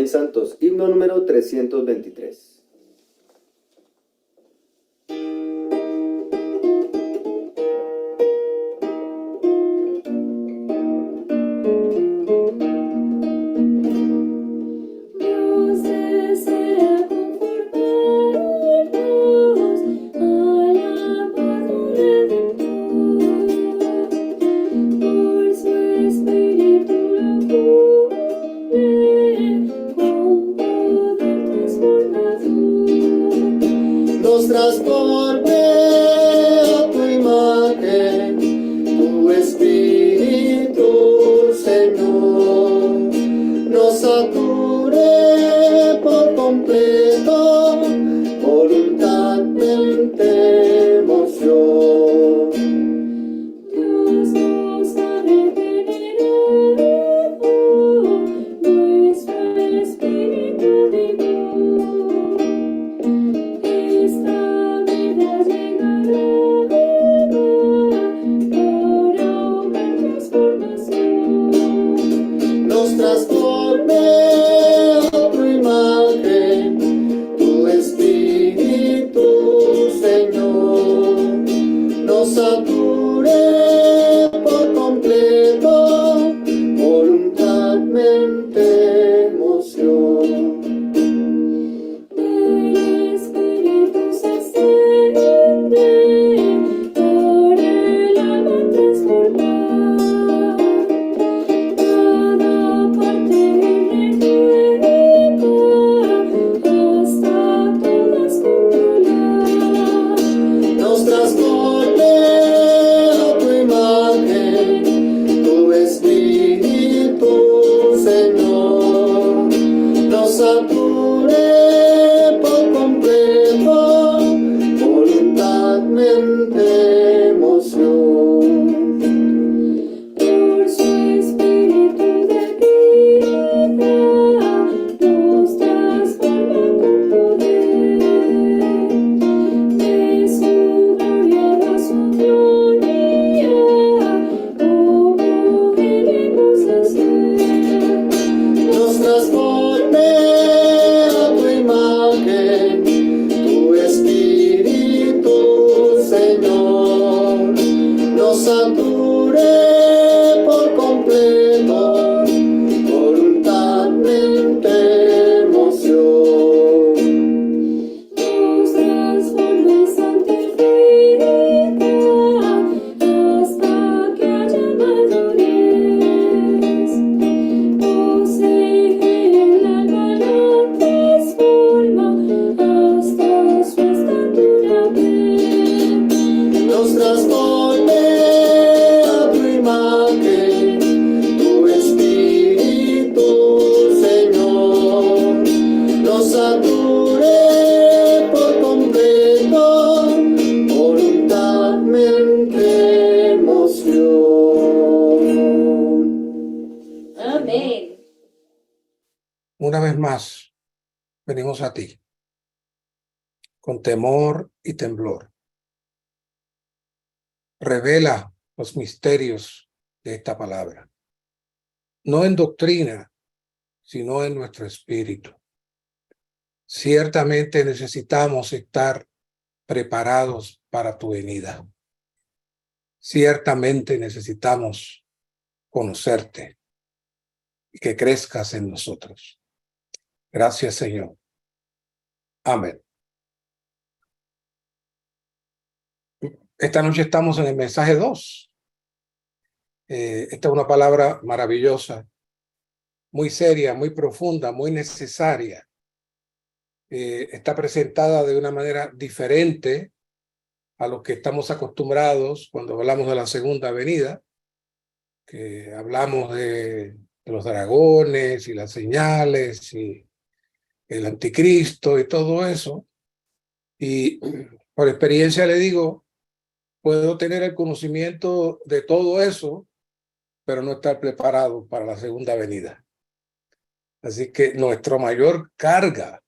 Amén, santos. Himno número 323. Nos transporte a tu imagen, tu Espíritu, Señor, nos sature por completo, voluntad, mente, emoción. Dios nos ha regenerado, nuestro espíritu vivo. Nos transforme a tu imagen, tu Espíritu, Señor, nos sature por completo, voluntad, mente, emoción. El Espíritu se extiende para el alma transformar. Nos transporte a tu imagen, tu Espíritu, Señor, nos sature por completo, voluntad, mente, emoción. Por su Espíritu de vida nos transforma con poder. De su gloria a su gloria, como debemos hacer. Nos transforme a tu imagen, tu Espíritu, Señor, nos sature por completo, voluntad, mente, emoción. Nos transforme y santifica hasta que haya madurez. Posee el alma, la transforma hasta su estatura ver. Nos transforme a tu imagen, tu Espíritu, Señor, nos sature por completo, voluntad, mente, emoción. Amén. Una vez más, venimos a ti, con temor y temblor. Revela los misterios de esta palabra, no en doctrina, sino en nuestro espíritu. Ciertamente necesitamos estar preparados para tu venida. Ciertamente necesitamos conocerte y que crezcas en nosotros. Gracias, Señor. Amén. Esta noche estamos en el mensaje 2. Esta es una palabra maravillosa, muy seria, muy profunda, muy necesaria. Está presentada de una manera diferente a lo que estamos acostumbrados cuando hablamos de la segunda venida, que hablamos de los dragones y las señales y el anticristo y todo eso. Y por experiencia le digo, puedo tener el conocimiento de todo eso, pero no estar preparado para la segunda venida. Así que nuestra mayor carga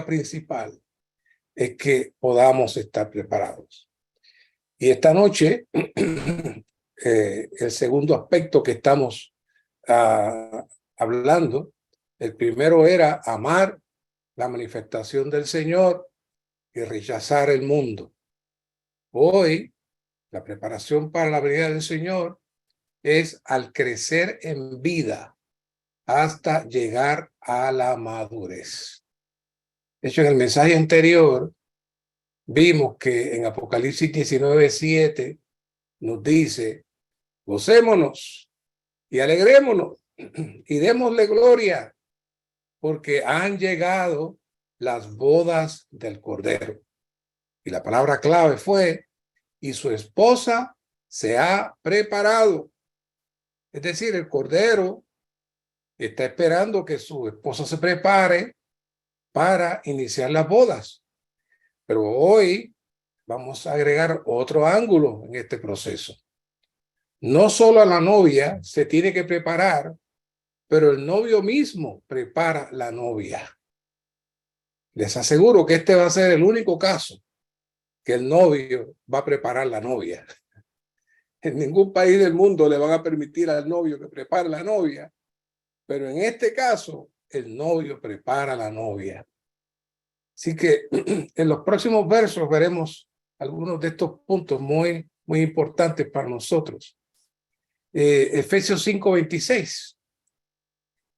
principal, es que podamos estar preparados. Y esta noche, el segundo aspecto que estamos hablando El primero era amar la manifestación del Señor y rechazar el mundo. Hoy, la preparación para la venida del Señor es al crecer en vida hasta llegar a la madurez. De hecho, en el mensaje anterior vimos que en Apocalipsis 19:7 nos dice: gocémonos y alegrémonos y démosle gloria, porque han llegado las bodas del Cordero. Y la palabra clave fue: y su esposa se ha preparado. Es decir, el Cordero está esperando que su esposa se prepare para iniciar las bodas. Pero hoy vamos a agregar otro ángulo en este proceso. No solo la novia se tiene que preparar, pero el novio mismo prepara la novia. Les aseguro que este va a ser el único caso que el novio va a preparar la novia. En ningún país del mundo le van a permitir al novio que prepare la novia, pero en este caso el novio prepara la novia. Así que en los próximos versos veremos algunos de estos puntos muy importantes para nosotros. Efesios 5:26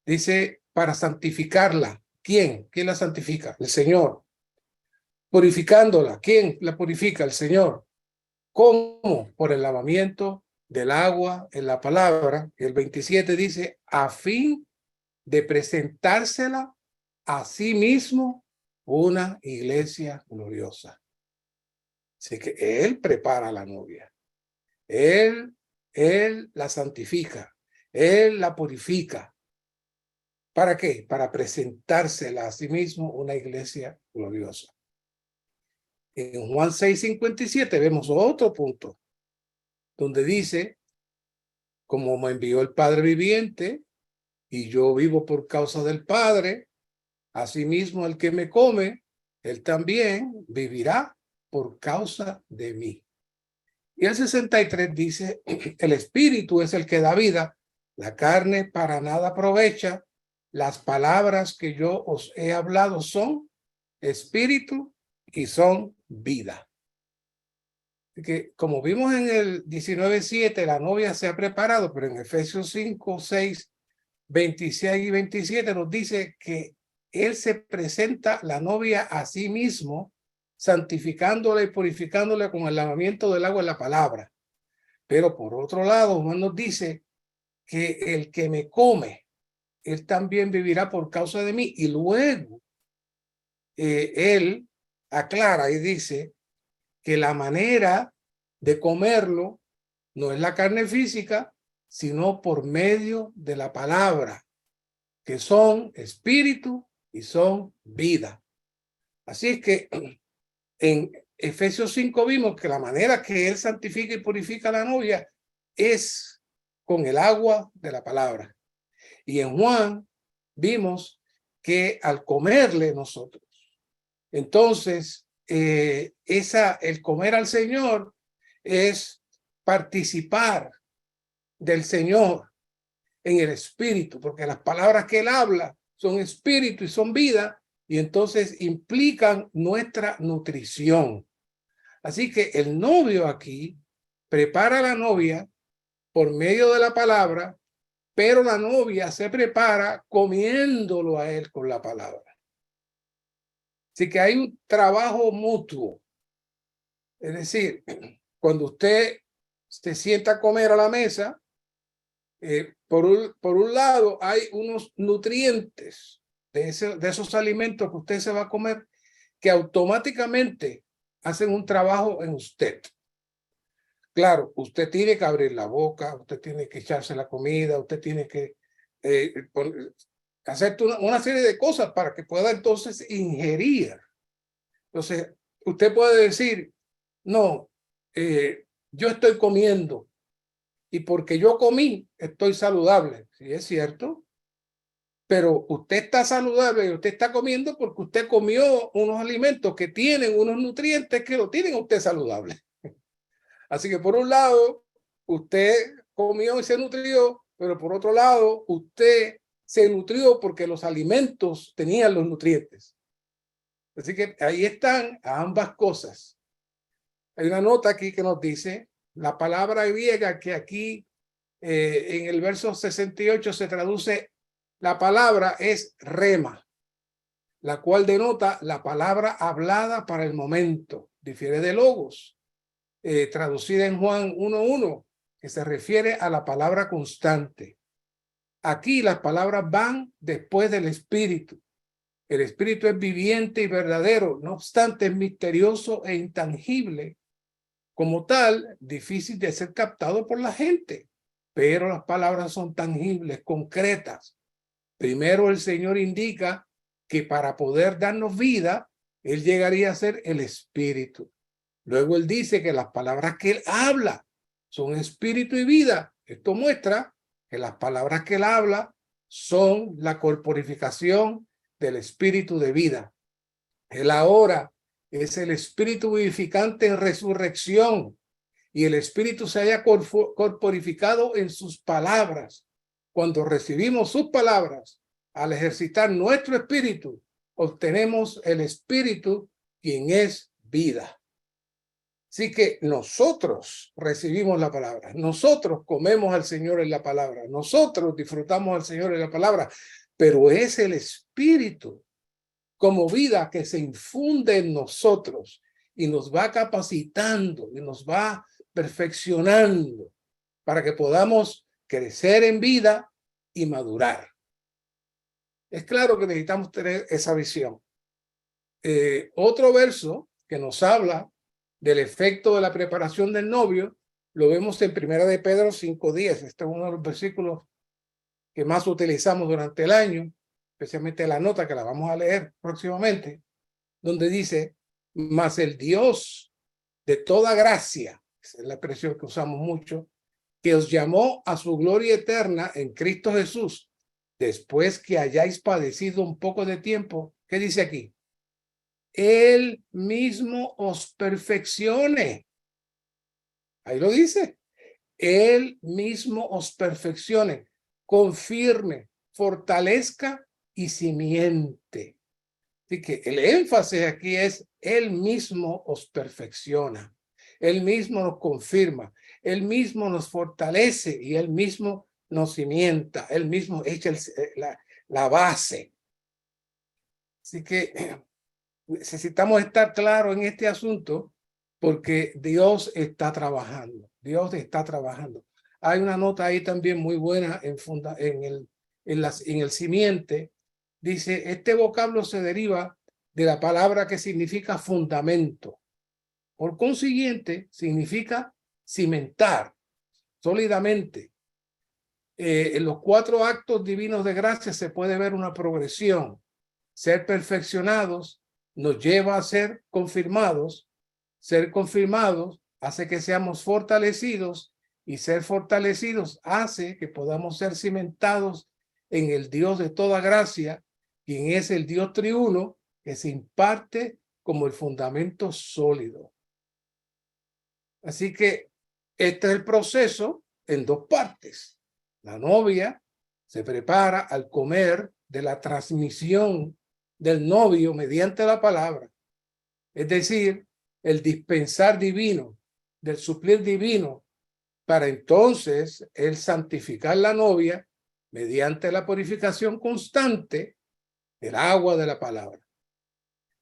dice: para santificarla. ¿Quién? ¿Quién la santifica? El Señor. Purificándola. ¿Quién la purifica? El Señor. ¿Cómo? Por el lavamiento del agua en la palabra. El 27 dice: a fin de presentársela a sí mismo una iglesia gloriosa. Así que Él prepara a la novia. Él la santifica. Él la purifica. ¿Para qué? Para presentársela a sí mismo una iglesia gloriosa. En Juan 6:57 vemos otro punto donde dice: como me envió el Padre viviente y yo vivo por causa del Padre, asimismo el que me come, él también vivirá por causa de mí. Y el 63 dice: el Espíritu es el que da vida, la carne para nada aprovecha. Las palabras que yo os he hablado son espíritu y son vida. Así que, como vimos en el 19:7, la novia se ha preparado, pero en Efesios 5:6, 26 y 27 nos dice que él se presenta la novia a sí mismo, santificándola y purificándola con el lavamiento del agua en la palabra. Pero por otro lado, Juan nos dice que el que me come, él también vivirá por causa de mí. Y luego él aclara y dice que la manera de comerlo no es la carne física, sino por medio de la palabra, que son espíritu y son vida. Así es que en Efesios 5 vimos que la manera que él santifica y purifica a la novia es con el agua de la palabra. Y en Juan vimos que al comerle nosotros, entonces el comer al Señor es participar del Señor en el espíritu, porque las palabras que él habla son espíritu y son vida, y entonces implican nuestra nutrición. Así que el novio aquí prepara a la novia por medio de la palabra, pero la novia se prepara comiéndolo a él con la palabra. Así que hay un trabajo mutuo. Es decir, cuando usted se sienta a comer a la mesa, por un lado hay unos nutrientes de esos alimentos que usted se va a comer que automáticamente hacen un trabajo en usted. Claro, usted tiene que abrir la boca, usted tiene que echarse la comida, usted tiene que hacer una serie de cosas para que pueda entonces ingerir. Entonces, usted puede decir: no, yo estoy comiendo y porque yo comí estoy saludable. Sí, es cierto, pero usted está saludable y usted está comiendo porque usted comió unos alimentos que tienen unos nutrientes que lo tienen a usted saludable. Así que por un lado, usted comió y se nutrió, pero por otro lado, usted se nutrió porque los alimentos tenían los nutrientes. Así que ahí están ambas cosas. Hay una nota aquí que nos dice, la palabra griega que aquí en el verso 68 se traduce, la palabra es rema, la cual denota la palabra hablada para el momento, difiere de logos, traducida en Juan 1:1, que se refiere a la palabra constante. Aquí las palabras van después del espíritu. El espíritu es viviente y verdadero, no obstante es misterioso e intangible. Como tal, difícil de ser captado por la gente, pero las palabras son tangibles, concretas. Primero el Señor indica que para poder darnos vida, Él llegaría a ser el espíritu. Luego Él dice que las palabras que Él habla son espíritu y vida. Esto muestra que las palabras que Él habla son la corporificación del espíritu de vida. Él ahora es el espíritu vivificante en resurrección y el espíritu se haya corporificado en sus palabras. Cuando recibimos sus palabras, al ejercitar nuestro espíritu, obtenemos el espíritu, quien es vida. Así que nosotros recibimos la palabra, nosotros comemos al Señor en la palabra, nosotros disfrutamos al Señor en la palabra, pero es el espíritu como vida que se infunde en nosotros y nos va capacitando y nos va perfeccionando para que podamos crecer en vida y madurar. Es claro que necesitamos tener esa visión. Otro verso que nos habla del efecto de la preparación del novio, lo vemos en 1 de Pedro 5:10. Este es uno de los versículos que más utilizamos durante el año, especialmente la nota que la vamos a leer próximamente, donde dice, mas el Dios de toda gracia, esa es la expresión que usamos mucho, que os llamó a su gloria eterna en Cristo Jesús, después que hayáis padecido un poco de tiempo, ¿qué dice aquí? Él mismo os perfeccione. Ahí lo dice. Él mismo os perfeccione, confirme, fortalezca y simiente. Así que el énfasis aquí es Él mismo os perfecciona. Él mismo nos confirma. Él mismo nos fortalece y Él mismo nos cimienta. Él mismo echa la base. Así que necesitamos estar claros en este asunto porque Dios está trabajando. Dios está trabajando. Hay una nota ahí también muy buena en el simiente. Dice, este vocablo se deriva de la palabra que significa fundamento. Por consiguiente, significa cimentar sólidamente. En los 4 actos divinos de gracia se puede ver una progresión. Ser perfeccionados nos lleva a ser confirmados. Ser confirmados hace que seamos fortalecidos y ser fortalecidos hace que podamos ser cimentados en el Dios de toda gracia, quien es el Dios triuno que se imparte como el fundamento sólido. Así que este es el proceso en 2 partes. La novia se prepara al comer de la transmisión del novio mediante la palabra, es decir, el dispensar divino, del suplir divino, para entonces él santificar la novia mediante la purificación constante del agua de la palabra.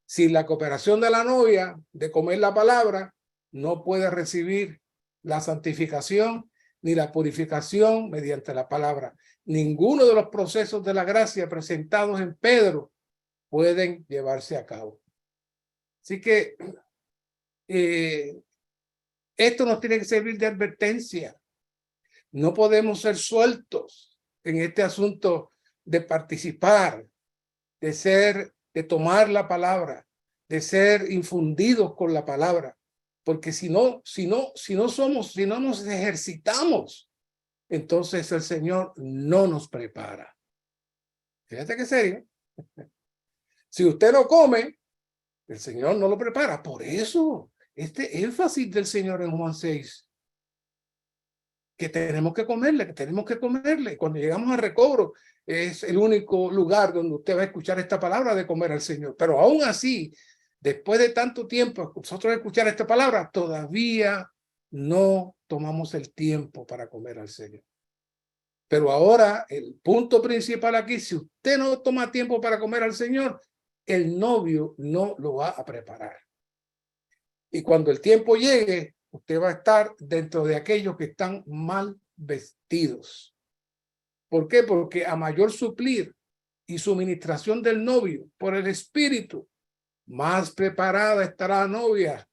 Sin la cooperación de la novia de comer la palabra, no puede recibir la santificación ni la purificación mediante la palabra. Ninguno de los procesos de la gracia presentados en Pedro pueden llevarse a cabo. Así que esto nos tiene que servir de advertencia. No podemos ser sueltos en este asunto de participar, de tomar la palabra, de ser infundidos con la palabra, porque si no nos ejercitamos, entonces el Señor no nos prepara. Fíjate qué serio. Si usted no come, el Señor no lo prepara. Por eso, este énfasis del Señor en Juan 6. que tenemos que comerle, que tenemos que comerle. Cuando llegamos a Recobro, es el único lugar donde usted va a escuchar esta palabra de comer al Señor. Pero aún así, después de tanto tiempo, nosotros escuchar esta palabra, todavía no tomamos el tiempo para comer al Señor. Pero ahora, el punto principal aquí, si usted no toma tiempo para comer al Señor, el novio no lo va a preparar. Y cuando el tiempo llegue, usted va a estar dentro de aquellos que están mal vestidos. ¿Por qué? Porque a mayor suplir y suministración del novio por el Espíritu, más preparada estará la novia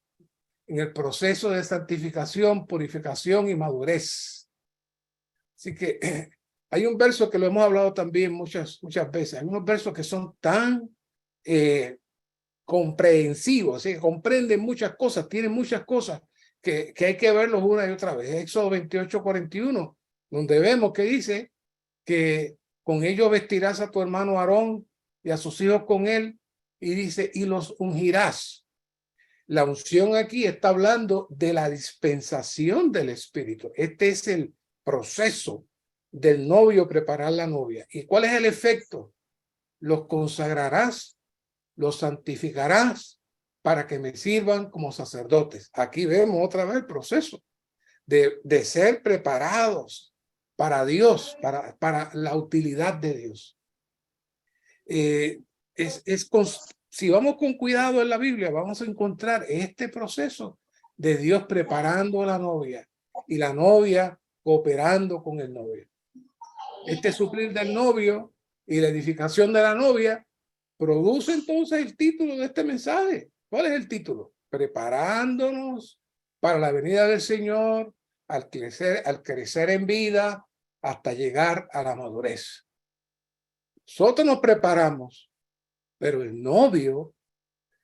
en el proceso de santificación, purificación y madurez. Así que hay un verso que lo hemos hablado también muchas veces. Hay unos versos que son tan comprensivos, ¿sí? Comprenden muchas cosas, tienen muchas cosas que hay que verlos una y otra vez. Éxodo 28:41, donde vemos que dice que con ellos vestirás a tu hermano Aarón y a sus hijos con él, y dice, y los ungirás. La unción aquí está hablando de la dispensación del Espíritu. Este es el proceso del novio preparar la novia. ¿Y cuál es el efecto? Los consagrarás, los santificarás para que me sirvan como sacerdotes. Aquí vemos otra vez el proceso de ser preparados para Dios, para la utilidad de Dios. Si vamos con cuidado en la Biblia, vamos a encontrar este proceso de Dios preparando a la novia y la novia cooperando con el novio. Este suplir del novio y la edificación de la novia produce entonces el título de este mensaje. ¿Cuál es el título? Preparándonos para la venida del Señor, al crecer en vida, hasta llegar a la madurez. Nosotros nos preparamos, pero el novio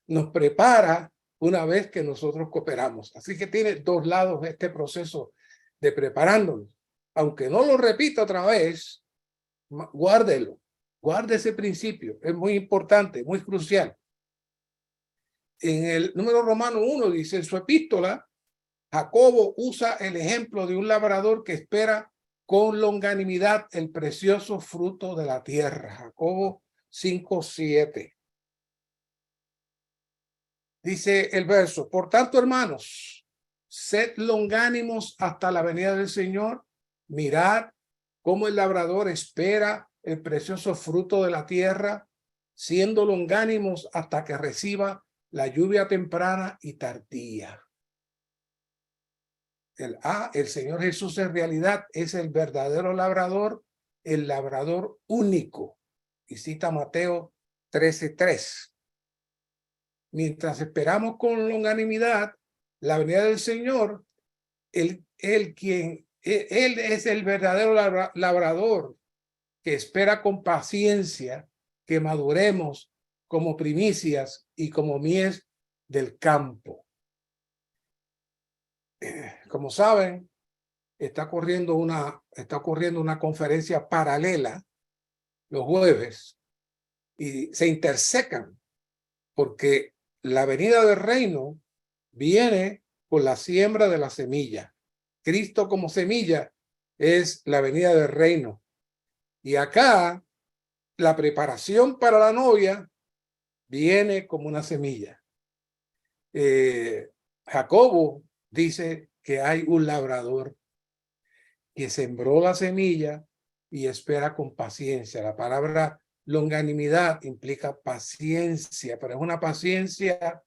nos prepara una vez que nosotros cooperamos. Así que tiene dos lados este proceso de preparándonos. Aunque no lo repita otra vez, guárdelo, guarde ese principio. Es muy importante, muy crucial. En el número romano 1 dice, en su epístola, Jacobo usa el ejemplo de un labrador que espera con longanimidad el precioso fruto de la tierra. Jacobo 5:7. Dice el verso, por tanto, hermanos, sed longánimos hasta la venida del Señor. Mirad cómo el labrador espera el precioso fruto de la tierra, siendo longánimos hasta que reciba la lluvia temprana y tardía. El Señor Jesús en realidad es el verdadero labrador, el labrador único. Y cita Mateo 13:3. Mientras esperamos con longanimidad la venida del Señor, él es el verdadero labrador que espera con paciencia que maduremos como primicias y como mies del campo. Como saben, está ocurriendo una conferencia paralela los jueves y se intersecan porque la venida del reino viene con la siembra de la semilla. Cristo como semilla es la venida del reino. Y acá la preparación para la novia viene como una semilla. Jacobo dice que hay un labrador que sembró la semilla y espera con paciencia. La palabra longanimidad implica paciencia, pero es una paciencia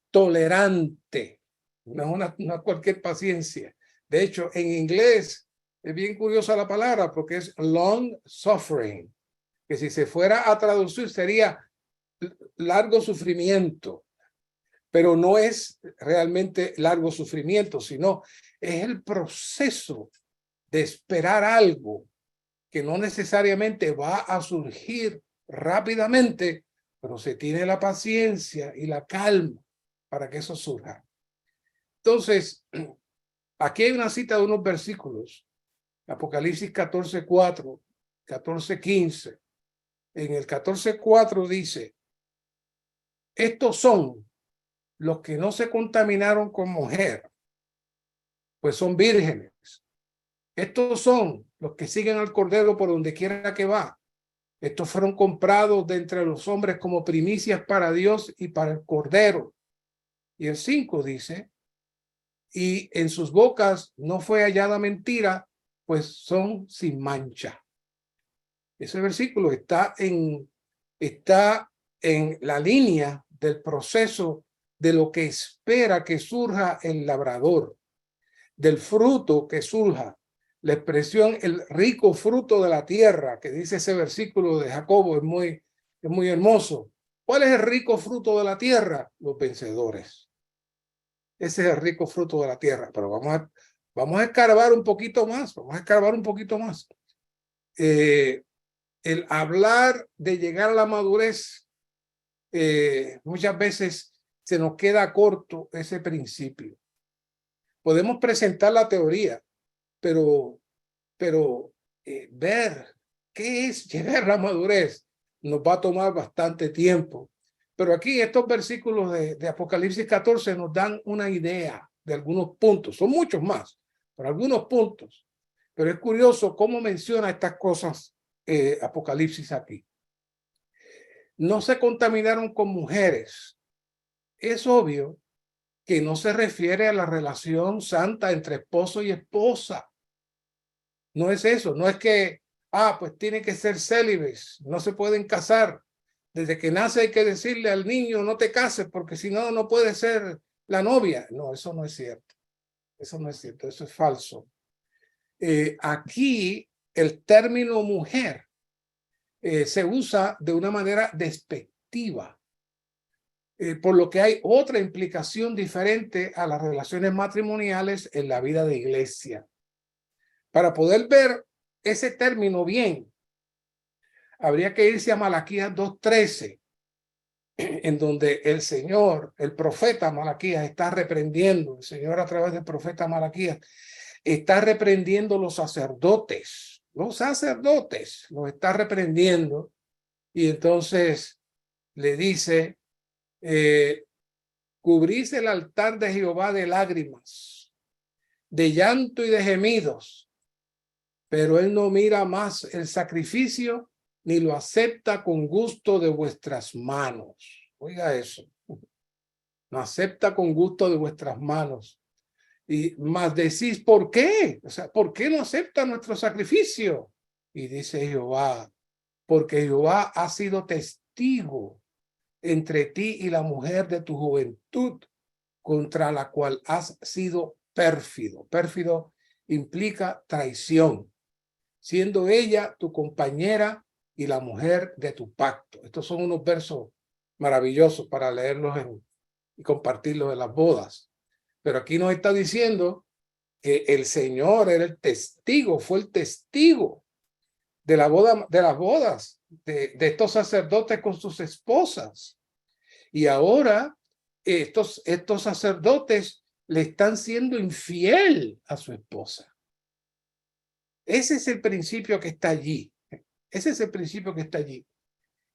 tolerante, no es cualquier paciencia. De hecho, en inglés es bien curiosa la palabra porque es long suffering, que si se fuera a traducir sería largo sufrimiento, pero no es realmente largo sufrimiento, sino es el proceso de esperar algo que no necesariamente va a surgir rápidamente, pero se tiene la paciencia y la calma para que eso surja. Entonces, aquí hay una cita de unos versículos, Apocalipsis 14:4, 14:15. En el 14:4 dice, estos son los que no se contaminaron con mujer, pues son vírgenes. Estos son los que siguen al Cordero por donde quiera que va. Estos fueron comprados de entre los hombres como primicias para Dios y para el Cordero. Y el 5 dice, y en sus bocas no fue hallada mentira, pues son sin mancha. Ese versículo está en la línea del proceso de lo que espera que surja el labrador, del fruto que surja. La expresión el rico fruto de la tierra que dice ese versículo de Jacobo es muy hermoso. ¿Cuál es el rico fruto de la tierra? Los vencedores. Ese es el rico fruto de la tierra. Pero vamos a escarbar un poquito más. Vamos a escarbar un poquito más. El hablar de llegar a la madurez, muchas veces se nos queda corto ese principio. Podemos presentar la teoría, pero ver qué es llegar a la madurez nos va a tomar bastante tiempo. Pero aquí estos versículos de Apocalipsis 14 nos dan una idea de algunos puntos. Son muchos más, pero algunos puntos. Pero es curioso cómo menciona estas cosas Apocalipsis aquí. No se contaminaron con mujeres. Es obvio que no se refiere a la relación santa entre esposo y esposa. No es eso, no es que, pues tiene que ser célibes, no se pueden casar. Desde que nace hay que decirle al niño, no te cases, porque si no, no puede ser la novia. No, eso no es cierto. Eso no es cierto, eso es falso. Aquí el término mujer se usa de una manera despectiva, por lo que hay otra implicación diferente a las relaciones matrimoniales en la vida de iglesia. Para poder ver ese término bien, habría que irse a Malaquías 2:13, en donde el Señor, el profeta Malaquías, está reprendiendo, el Señor a través del profeta Malaquías, está reprendiendo los sacerdotes los está reprendiendo, y entonces le dice, cubrís el altar de Jehová de lágrimas, de llanto y de gemidos, pero él no mira más el sacrificio ni lo acepta con gusto de vuestras manos. Oiga eso, no acepta con gusto de vuestras manos. Y más decís, ¿por qué? O sea, ¿por qué no acepta nuestro sacrificio? Y dice Jehová, porque Jehová ha sido testigo entre ti y la mujer de tu juventud, contra la cual has sido pérfido. Pérfido implica traición, siendo ella tu compañera y la mujer de tu pacto. Estos son unos versos maravillosos para leerlos y compartirlos en las bodas. Pero aquí nos está diciendo que el Señor era el testigo, fue el testigo de la boda, de las bodas de estos sacerdotes con sus esposas. Y ahora estos sacerdotes le están siendo infiel a su esposa. Ese es el principio que está allí. Ese es el principio que está allí.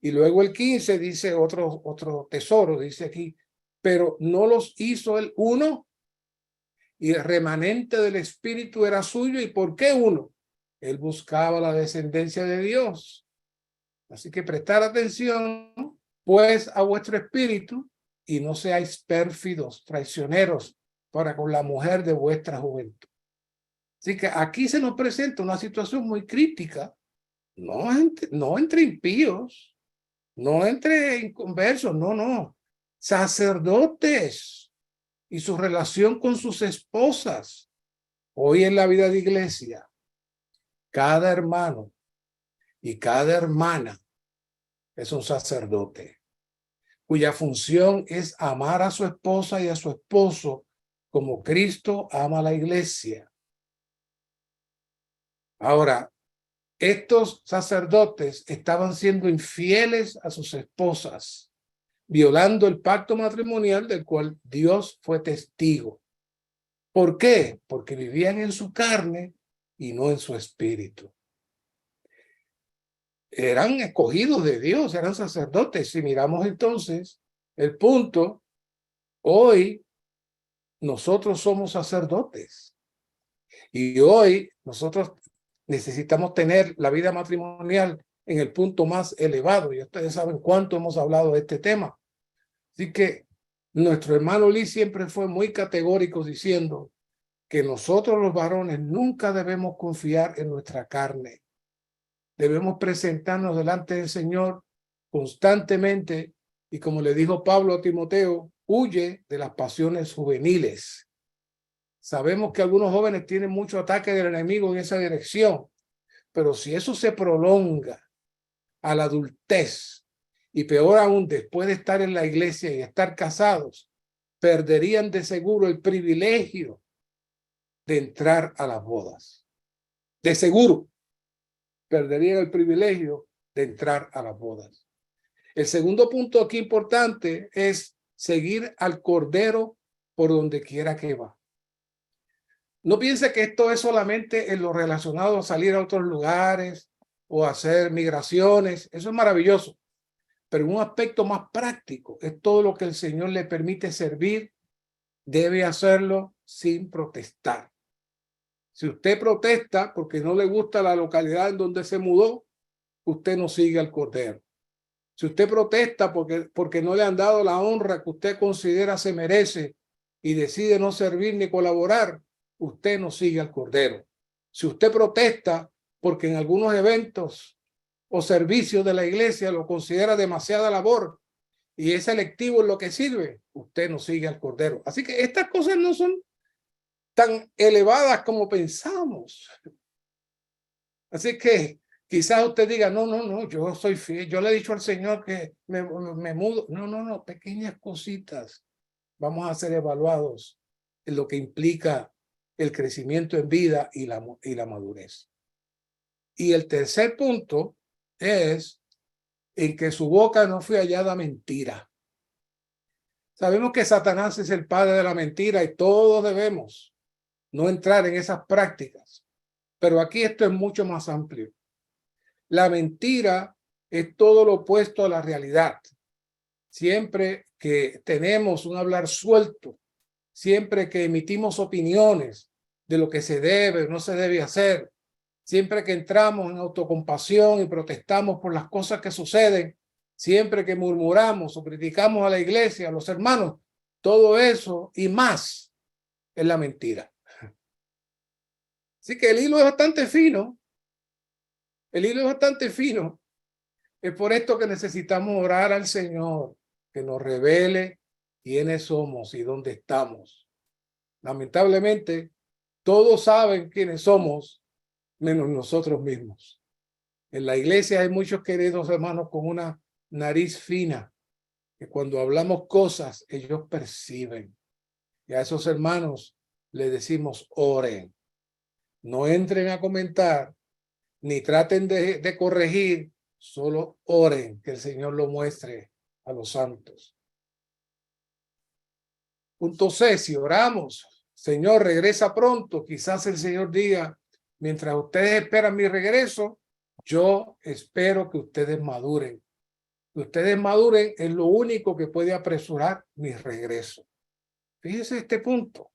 Y luego el 15 dice otro tesoro, dice aquí, pero no los hizo el uno, y el remanente del espíritu era suyo. ¿Y por qué uno? Él buscaba la descendencia de Dios. Así que prestar atención, pues, a vuestro espíritu, y no seáis pérfidos, traicioneros para con la mujer de vuestra juventud. Así que aquí se nos presenta una situación muy crítica, no entre impíos, no entre inconversos, no. Sacerdotes y su relación con sus esposas. Hoy en la vida de iglesia, cada hermano y cada hermana es un sacerdote, cuya función es amar a su esposa y a su esposo como Cristo ama a la iglesia. Ahora, estos sacerdotes estaban siendo infieles a sus esposas, violando el pacto matrimonial del cual Dios fue testigo. ¿Por qué? Porque vivían en su carne y no en su espíritu. Eran escogidos de Dios, eran sacerdotes. Si miramos entonces el punto, hoy nosotros somos sacerdotes. Y hoy nosotros necesitamos tener la vida matrimonial en el punto más elevado. Y ustedes saben cuánto hemos hablado de este tema. Así que nuestro hermano Lee siempre fue muy categórico diciendo que nosotros los varones nunca debemos confiar en nuestra carne. Debemos presentarnos delante del Señor constantemente y, como le dijo Pablo a Timoteo, huye de las pasiones juveniles. Sabemos que algunos jóvenes tienen mucho ataque del enemigo en esa dirección, pero si eso se prolonga a la adultez y peor aún después de estar en la iglesia y estar casados, perderían de seguro el privilegio de entrar a las bodas. De seguro perderían el privilegio de entrar a las bodas. El segundo punto aquí importante es seguir al Cordero por donde quiera que va. No piense que esto es solamente en lo relacionado a salir a otros lugares o hacer migraciones. Eso es maravilloso. Pero un aspecto más práctico es todo lo que el Señor le permite servir, debe hacerlo sin protestar. Si usted protesta porque no le gusta la localidad en donde se mudó, usted no sigue al Cordero. Si usted protesta porque no le han dado la honra que usted considera se merece y decide no servir ni colaborar, usted no sigue al Cordero. Si usted protesta porque en algunos eventos o servicios de la iglesia lo considera demasiada labor y es selectivo en lo que sirve, usted no sigue al Cordero. Así que estas cosas no son tan elevadas como pensamos. Así que quizás usted diga, no, yo soy fiel, yo le he dicho al Señor que me mudo. No, pequeñas cositas. Vamos a ser evaluados en lo que implica el crecimiento en vida y la madurez. Y el tercer punto es en que su boca no fue hallada mentira. Sabemos que Satanás es el padre de la mentira y todos debemos no entrar en esas prácticas. Pero aquí esto es mucho más amplio. La mentira es todo lo opuesto a la realidad. Siempre que tenemos un hablar suelto, siempre que emitimos opiniones de lo que se debe o no se debe hacer, siempre que entramos en autocompasión y protestamos por las cosas que suceden, siempre que murmuramos o criticamos a la iglesia, a los hermanos, todo eso y más es la mentira. Así que el hilo es bastante fino. El hilo es bastante fino. Es por esto que necesitamos orar al Señor, que nos revele quiénes somos y dónde estamos. Lamentablemente, todos saben quiénes somos, menos nosotros mismos. En la iglesia hay muchos queridos hermanos con una nariz fina, que cuando hablamos cosas, ellos perciben. Y a esos hermanos les decimos, oren. No entren a comentar, ni traten de corregir, solo oren, que el Señor lo muestre a los santos. Punto C, si oramos, Señor, regresa pronto, quizás el Señor diga, mientras ustedes esperan mi regreso, yo espero que ustedes maduren. Que ustedes maduren es lo único que puede apresurar mi regreso. Fíjese este punto.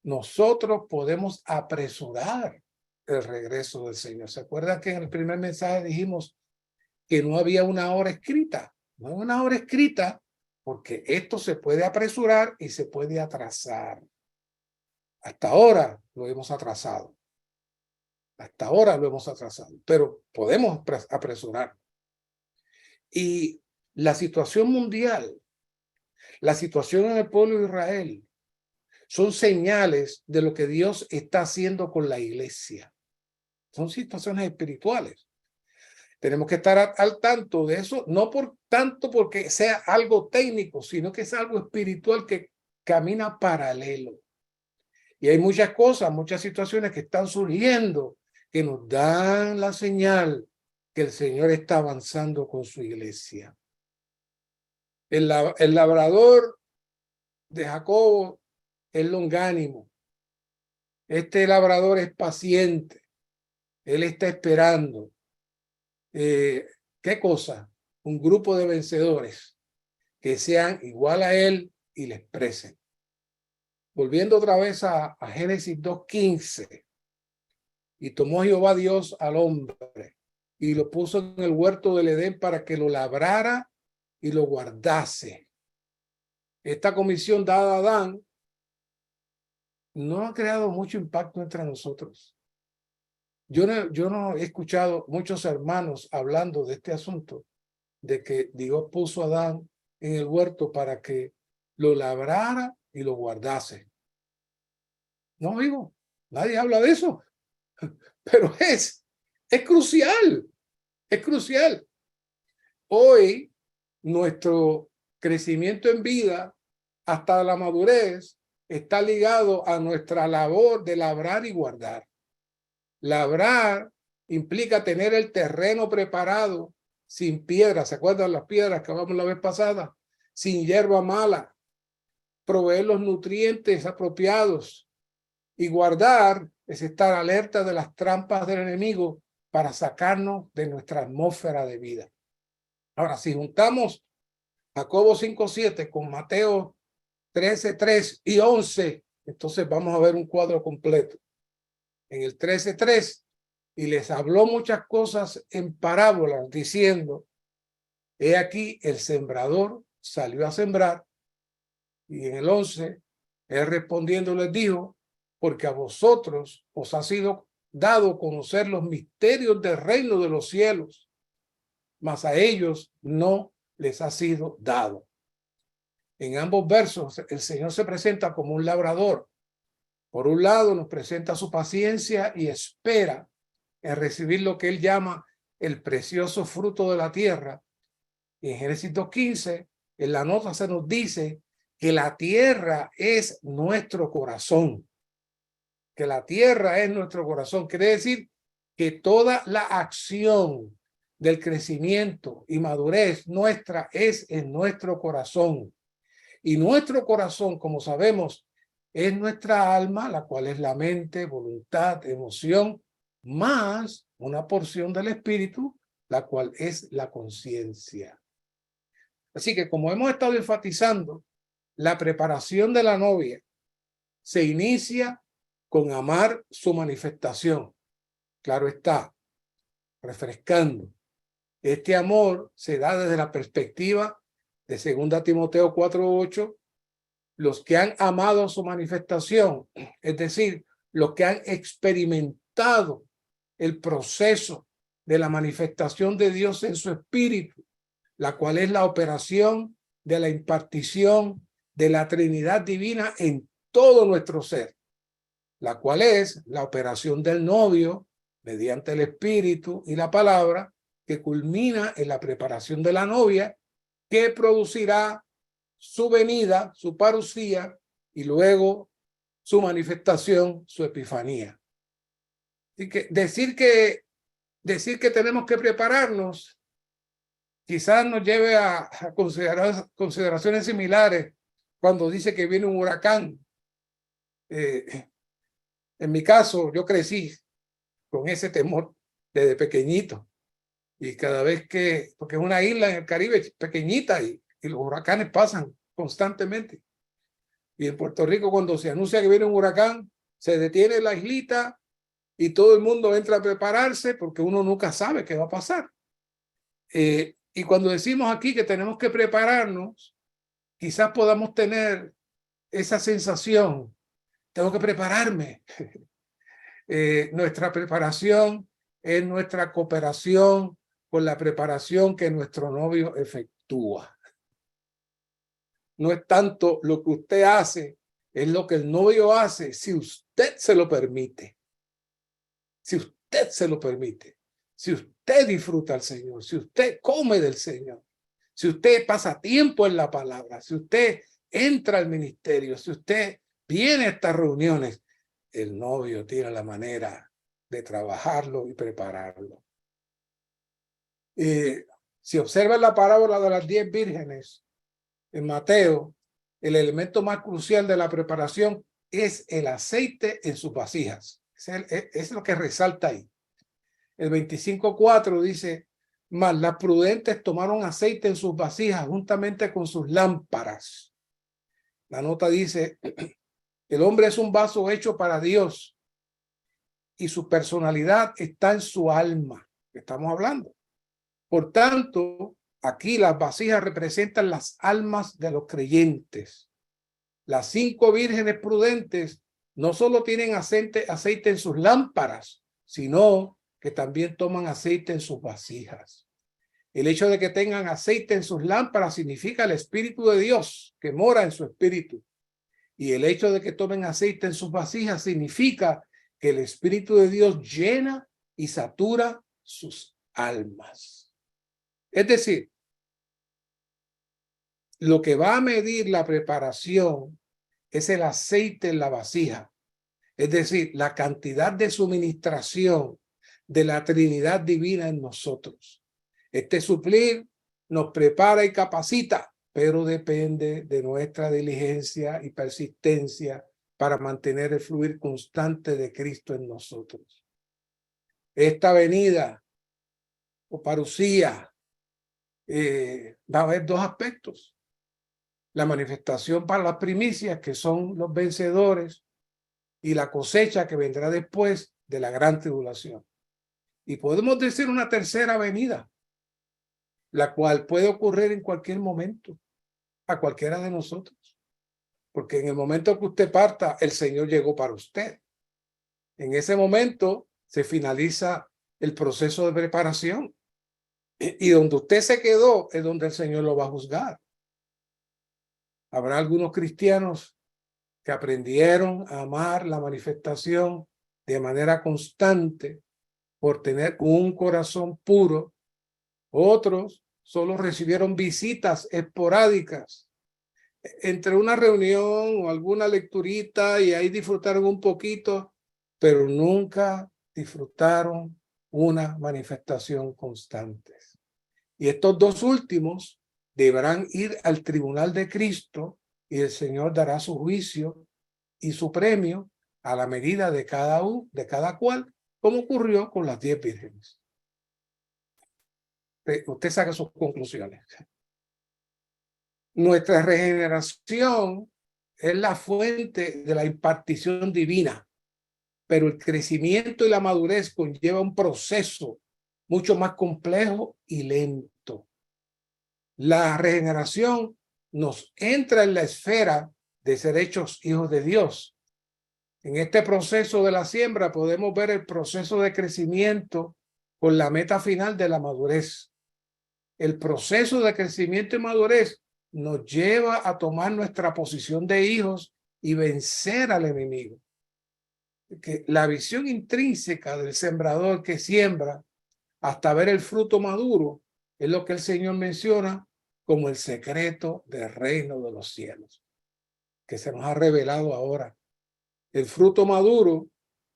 Nosotros podemos apresurar el regreso del Señor. ¿Se acuerdan que en el primer mensaje dijimos que no había una hora escrita? No hay una hora escrita porque esto se puede apresurar y se puede atrasar. Hasta ahora lo hemos atrasado. Hasta ahora lo hemos atrasado, pero podemos apresurar. Y la situación mundial, la situación en el pueblo de Israel, son señales de lo que Dios está haciendo con la iglesia. Son situaciones espirituales. Tenemos que estar al tanto de eso, no por tanto porque sea algo técnico, sino que es algo espiritual que camina paralelo. Y hay muchas cosas, muchas situaciones que están surgiendo que nos dan la señal que el Señor está avanzando con su iglesia. El labrador de Jacobo es longánimo. Este labrador es paciente. Él está esperando. ¿Qué cosa? Un grupo de vencedores que sean igual a él y le expresen. volviendo otra vez a Génesis 2:15, y tomó Jehová Dios al hombre y lo puso en el huerto del Edén para que lo labrara y lo guardase. Esta comisión dada a Adán no ha creado mucho impacto entre nosotros. Yo no he escuchado muchos hermanos hablando de este asunto, de que Dios puso a Adán en el huerto para que lo labrara y lo guardase. No, digo, nadie habla de eso, pero es crucial, es crucial. Hoy, nuestro crecimiento en vida hasta la madurez está ligado a nuestra labor de labrar y guardar. Labrar implica tener el terreno preparado, sin piedras. ¿Se acuerdan las piedras que hablamos la vez pasada? Sin hierba mala. Proveer los nutrientes apropiados. Y guardar es estar alerta de las trampas del enemigo para sacarnos de nuestra atmósfera de vida. Ahora, si juntamos Jacobo 5:7 con Mateo 13:3 y 11, entonces vamos a ver un cuadro completo. En el 13:3, y les habló muchas cosas en parábolas, diciendo, he aquí el sembrador salió a sembrar. Y en el 11, él respondiendo les dijo, porque a vosotros os ha sido dado conocer los misterios del reino de los cielos, mas a ellos no les ha sido dado. En ambos versos, el Señor se presenta como un labrador. Por un lado, nos presenta su paciencia y espera en recibir lo que él llama el precioso fruto de la tierra. Y en Génesis 2:15, en la nota se nos dice que la tierra es nuestro corazón. Que la tierra es nuestro corazón. Quiere decir que toda la acción del crecimiento y madurez nuestra es en nuestro corazón. Y nuestro corazón, como sabemos, es nuestra alma, la cual es la mente, voluntad, emoción, más una porción del espíritu, la cual es la conciencia. Así que, como hemos estado enfatizando, la preparación de la novia se inicia con amar su manifestación. Claro está, refrescando. Este amor se da desde la perspectiva de 2 Timoteo 4:8, los que han amado su manifestación, es decir, los que han experimentado el proceso de la manifestación de Dios en su espíritu, la cual es la operación de la impartición de la Trinidad divina en todo nuestro ser, la cual es la operación del novio mediante el espíritu y la palabra, que culmina en la preparación de la novia, que producirá su venida, su parusía, y luego su manifestación, su epifanía. Así que decir que tenemos que prepararnos quizás nos lleve a considerar consideraciones similares cuando dice que viene un huracán. En mi caso, yo crecí con ese temor desde pequeñito. Y cada vez porque es una isla en el Caribe pequeñita y los huracanes pasan constantemente. Y en Puerto Rico, cuando se anuncia que viene un huracán, se detiene la islita y todo el mundo entra a prepararse porque uno nunca sabe qué va a pasar. Y cuando decimos aquí que tenemos que prepararnos, quizás podamos tener esa sensación, tengo que prepararme. Nuestra preparación es nuestra cooperación con la preparación que nuestro novio efectúa. No es tanto lo que usted hace, es lo que el novio hace, si usted se lo permite. Si usted se lo permite. Si usted disfruta al Señor, si usted come del Señor, si usted pasa tiempo en la palabra, si usted entra al ministerio, si usted viene a estas reuniones, el novio tiene la manera de trabajarlo y prepararlo. Si observan la parábola de las 10 vírgenes en Mateo, el elemento más crucial de la preparación es el aceite en sus vasijas. Es lo que resalta ahí. El 25:4 dice, mas las prudentes tomaron aceite en sus vasijas juntamente con sus lámparas. La nota dice, El hombre es un vaso hecho para Dios y su personalidad está en su alma, que estamos hablando. Por tanto, aquí las vasijas representan las almas de los creyentes. Las 5 vírgenes prudentes no solo tienen aceite en sus lámparas, sino que también toman aceite en sus vasijas. El hecho de que tengan aceite en sus lámparas significa el Espíritu de Dios que mora en su espíritu. Y el hecho de que tomen aceite en sus vasijas significa que el Espíritu de Dios llena y satura sus almas. Es decir, lo que va a medir la preparación es el aceite en la vasija. Es decir, la cantidad de suministración de la Trinidad divina en nosotros. Este suplir nos prepara y capacita, pero depende de nuestra diligencia y persistencia para mantener el fluir constante de Cristo en nosotros. Esta venida o parucía va a haber 2 aspectos. La manifestación para las primicias, que son los vencedores, y la cosecha que vendrá después de la gran tribulación. Y podemos decir una tercera venida, la cual puede ocurrir en cualquier momento, a cualquiera de nosotros. Porque en el momento que usted parta, el Señor llegó para usted. En ese momento se finaliza el proceso de preparación. Y donde usted se quedó es donde el Señor lo va a juzgar. Habrá algunos cristianos que aprendieron a amar la manifestación de manera constante por tener un corazón puro. Otros solo recibieron visitas esporádicas entre una reunión o alguna lecturita y ahí disfrutaron un poquito, pero nunca disfrutaron una manifestación constante. Y estos 2 últimos deberán ir al tribunal de Cristo y el Señor dará su juicio y su premio a la medida de cada cual, como ocurrió con las 10 vírgenes. Usted saca sus conclusiones. Nuestra regeneración es la fuente de la impartición divina, pero el crecimiento y la madurez conlleva un proceso mucho más complejo y lento. La regeneración nos entra en la esfera de ser hechos hijos de Dios. En este proceso de la siembra podemos ver el proceso de crecimiento con la meta final de la madurez. El proceso de crecimiento y madurez nos lleva a tomar nuestra posición de hijos y vencer al enemigo. Que la visión intrínseca del sembrador que siembra hasta ver el fruto maduro es lo que el Señor menciona como el secreto del reino de los cielos, que se nos ha revelado ahora. El fruto maduro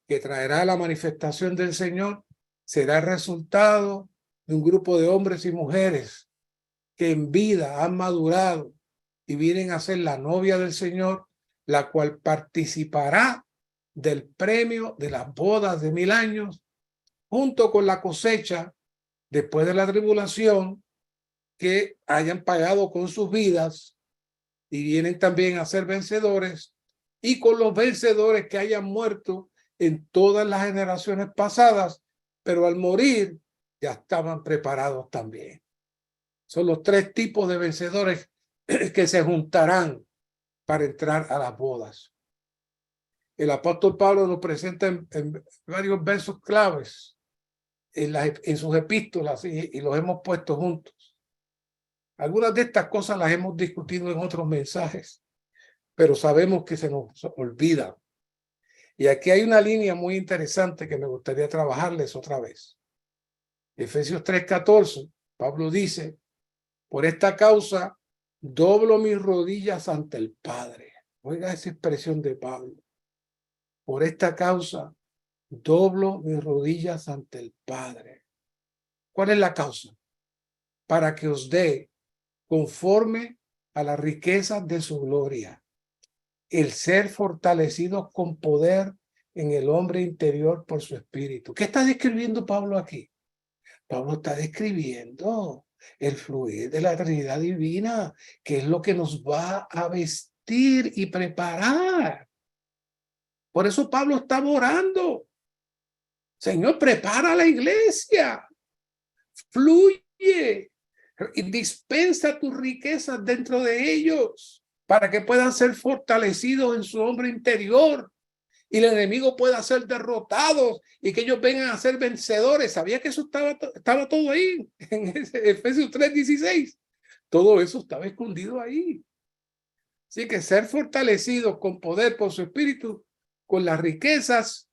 que traerá la manifestación del Señor será el resultado de un grupo de hombres y mujeres que en vida han madurado y vienen a ser la novia del Señor, la cual participará del premio de las bodas de 1000 años, junto con la cosecha después de la tribulación que hayan pagado con sus vidas y vienen también a ser vencedores, y con los vencedores que hayan muerto en todas las generaciones pasadas, pero al morir ya estaban preparados también. Son los 3 tipos de vencedores que se juntarán para entrar a las bodas. El apóstol Pablo nos presenta en varios versos claves en sus epístolas y los hemos puesto juntos. Algunas de estas cosas las hemos discutido en otros mensajes, pero sabemos que se nos olvida. Y aquí hay una línea muy interesante que me gustaría trabajarles otra vez. Efesios 3:14, Pablo dice: por esta causa doblo mis rodillas ante el Padre. Oiga esa expresión de Pablo. Por esta causa doblo mis rodillas ante el Padre. ¿Cuál es la causa? Para que os dé, conforme a las riquezas de su gloria, el ser fortalecidos con poder en el hombre interior por su espíritu. ¿Qué está describiendo Pablo aquí? Pablo está describiendo el fluir de la Trinidad divina, que es lo que nos va a vestir y preparar Por eso Pablo estaba orando. Señor, prepara la iglesia. Fluye y dispensa tus riquezas dentro de ellos para que puedan ser fortalecidos en su hombre interior y el enemigo pueda ser derrotado y que ellos vengan a ser vencedores. ¿Sabía que eso estaba todo ahí en Efesios 3:16? Todo eso estaba escondido ahí. Así que ser fortalecidos con poder por su espíritu, con las riquezas,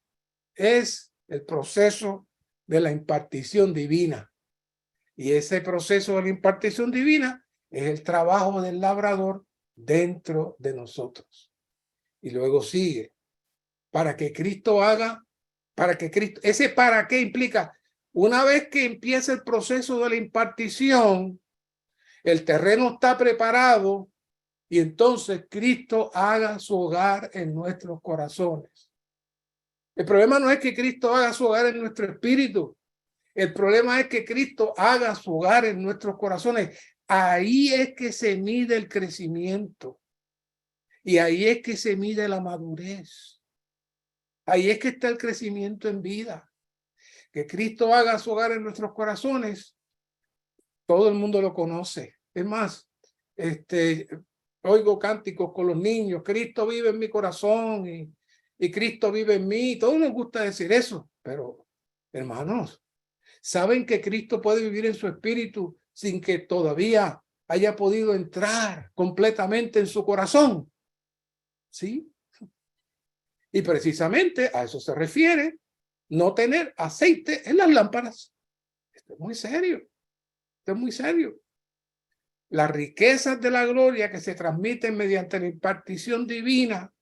es el proceso de la impartición divina. Y ese proceso de la impartición divina es el trabajo del labrador dentro de nosotros. Y luego sigue, para que Cristo haga, ese para qué implica, una vez que empieza el proceso de la impartición, el terreno está preparado y entonces Cristo haga su hogar en nuestros corazones. El problema no es que Cristo haga su hogar en nuestro espíritu. El problema es que Cristo haga su hogar en nuestros corazones. Ahí es que se mide el crecimiento. Y ahí es que se mide la madurez. Ahí es que está el crecimiento en vida. Que Cristo haga su hogar en nuestros corazones. Todo el mundo lo conoce. Es más, oigo cánticos con los niños. Cristo vive en mi corazón y Cristo vive en mí. Todos nos gusta decir eso. Pero, hermanos, ¿saben que Cristo puede vivir en su espíritu sin que todavía haya podido entrar completamente en su corazón? ¿Sí? Y precisamente a eso se refiere no tener aceite en las lámparas. Esto es muy serio. Esto es muy serio. Las riquezas de la gloria que se transmiten mediante la impartición divina,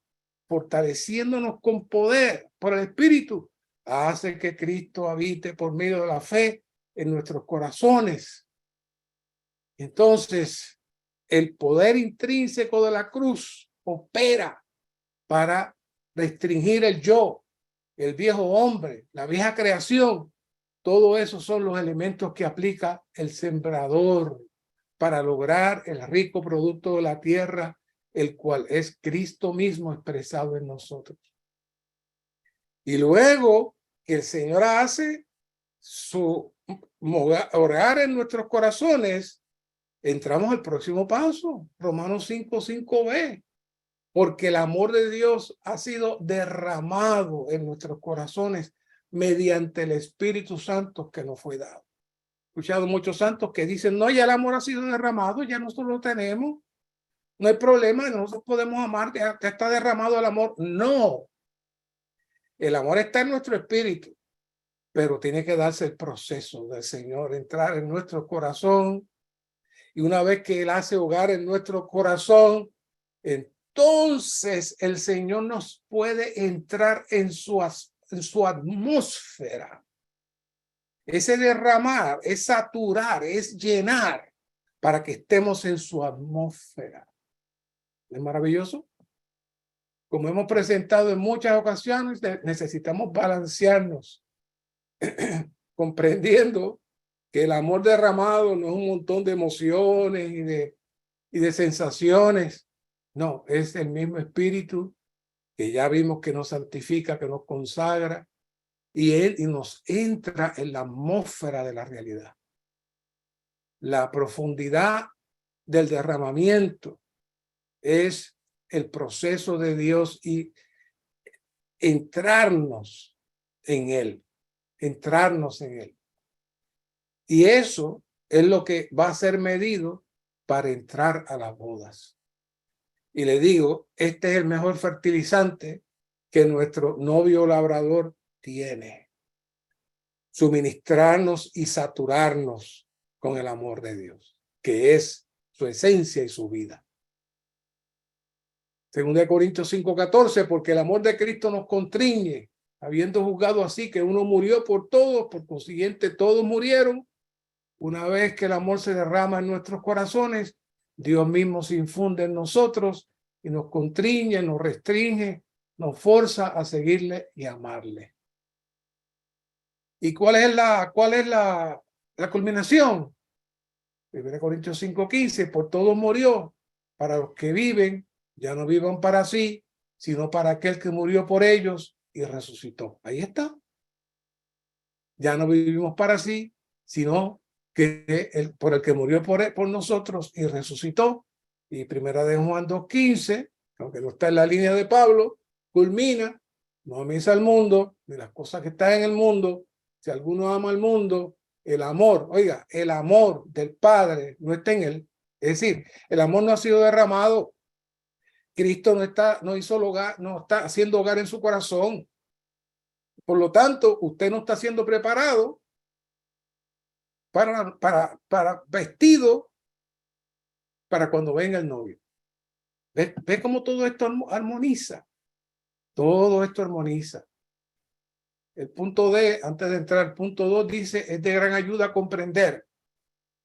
fortaleciéndonos con poder por el Espíritu, hace que Cristo habite por medio de la fe en nuestros corazones. Entonces, el poder intrínseco de la cruz opera para restringir el yo, el viejo hombre, la vieja creación. Todo eso son los elementos que aplica el sembrador para lograr el rico producto de la tierra, el cual es Cristo mismo expresado en nosotros. Y luego que el Señor hace su orar en nuestros corazones, entramos al próximo paso, Romanos 5:5b, porque el amor de Dios ha sido derramado en nuestros corazones mediante el Espíritu Santo que nos fue dado. He escuchado muchos santos que dicen, no, ya el amor ha sido derramado, ya nosotros lo tenemos, no hay problema, nosotros podemos amar, ya está derramado el amor. No, el amor está en nuestro espíritu, pero tiene que darse el proceso del Señor, entrar en nuestro corazón. Y una vez que Él hace hogar en nuestro corazón, entonces el Señor nos puede entrar en su atmósfera. Ese derramar es saturar, es llenar para que estemos en su atmósfera. ¿Es maravilloso? Como hemos presentado en muchas ocasiones, necesitamos balancearnos, comprendiendo que el amor derramado no es un montón de emociones y de sensaciones. No, es el mismo espíritu que ya vimos que nos santifica, que nos consagra, y nos entra en la atmósfera de la realidad. La profundidad del derramamiento es el proceso de Dios y entrarnos en Él, Y eso es lo que va a ser medido para entrar a las bodas. Y le digo, este es el mejor fertilizante que nuestro novio labrador tiene. Suministrarnos y saturarnos con el amor de Dios, que es su esencia y su vida. 2 Corintios 5:14, porque el amor de Cristo nos constriñe, habiendo juzgado así que uno murió por todos, por consiguiente todos murieron. Una vez que el amor se derrama en nuestros corazones, Dios mismo se infunde en nosotros y nos constriñe, nos restringe, nos forza a seguirle y amarle. ¿Y cuál es la culminación? 1 Corintios 5:15, por todos murió, para los que viven, ya no vivan para sí, sino para aquel que murió por ellos y resucitó. Ahí está. Ya no vivimos para sí, sino que por el que murió por nosotros y resucitó. Y primera de Juan 2:15, aunque no está en la línea de Pablo, culmina: no améis al mundo, de las cosas que están en el mundo. Si alguno ama al mundo, el amor, oiga, el amor del Padre no está en él. Es decir, el amor no ha sido derramado. Cristo no hizo hogar, no está haciendo hogar en su corazón. Por lo tanto, usted no está siendo preparado para vestido para cuando venga el novio. ¿Ve cómo todo esto armoniza? Todo esto armoniza. El punto D, antes de entrar al punto 2, dice: es de gran ayuda a comprender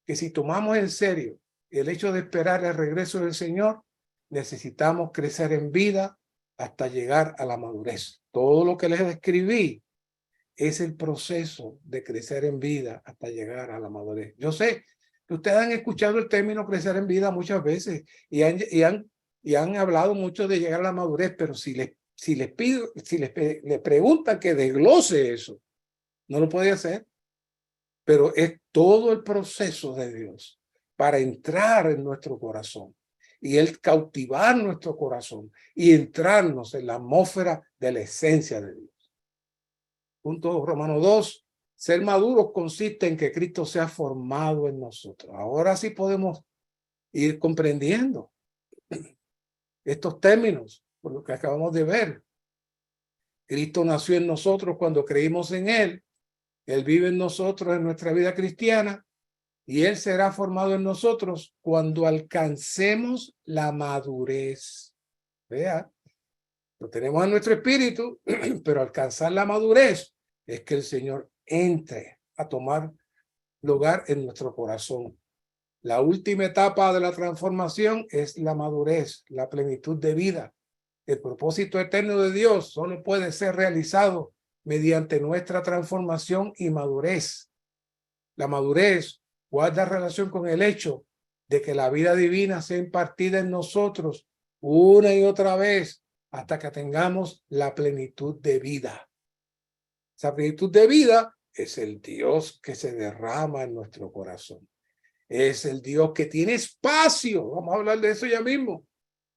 que si tomamos en serio el hecho de esperar el regreso del Señor, necesitamos crecer en vida hasta llegar a la madurez. Todo lo que les describí es el proceso de crecer en vida hasta llegar a la madurez. Yo sé que ustedes han escuchado el término crecer en vida muchas veces y han hablado mucho de llegar a la madurez, pero si les preguntan que desglose eso, no lo puede hacer. Pero es todo el proceso de Dios para entrar en nuestro corazón y Él cautivar nuestro corazón y entrarnos en la atmósfera de la esencia de Dios. Punto Romanos 2. Ser maduros consiste en que Cristo sea formado en nosotros. Ahora sí podemos ir comprendiendo estos términos por lo que acabamos de ver. Cristo nació en nosotros cuando creímos en Él. Él vive en nosotros en nuestra vida cristiana y Él será formado en nosotros cuando alcancemos la madurez. Vea, lo tenemos en nuestro espíritu, pero alcanzar la madurez es que el Señor entre a tomar lugar en nuestro corazón. La última etapa de la transformación es la madurez, la plenitud de vida. El propósito eterno de Dios solo puede ser realizado mediante nuestra transformación y madurez. La madurez guarda relación con el hecho de que la vida divina sea impartida en nosotros una y otra vez hasta que tengamos la plenitud de vida. Esa plenitud de vida es el Dios que se derrama en nuestro corazón. Es el Dios que tiene espacio. Vamos a hablar de eso ya mismo.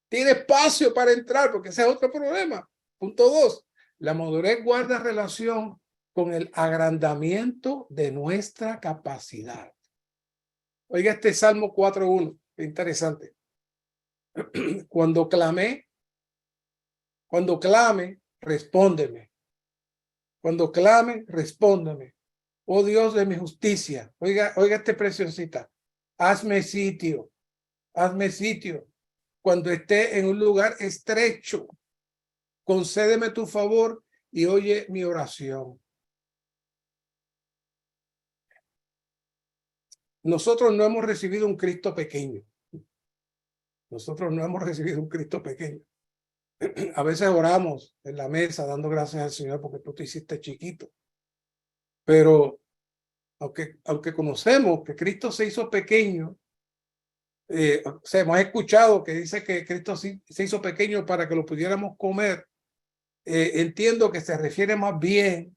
Tiene espacio para entrar, porque ese es otro problema. Punto 2. La madurez guarda relación con el agrandamiento de nuestra capacidad. Oiga este Salmo 4:1, qué interesante. Cuando clame, respóndeme. Cuando clame, respóndeme. Oh Dios de mi justicia. Oiga este preciosita. Hazme sitio. Hazme sitio. Cuando esté en un lugar estrecho, concédeme tu favor y oye mi oración. Nosotros no hemos recibido un Cristo pequeño. Nosotros no hemos recibido un Cristo pequeño. A veces oramos en la mesa dando gracias al Señor porque tú te hiciste chiquito. Pero aunque conocemos que Cristo se hizo pequeño, hemos escuchado que dice que Cristo se hizo pequeño para que lo pudiéramos comer. Entiendo que se refiere más bien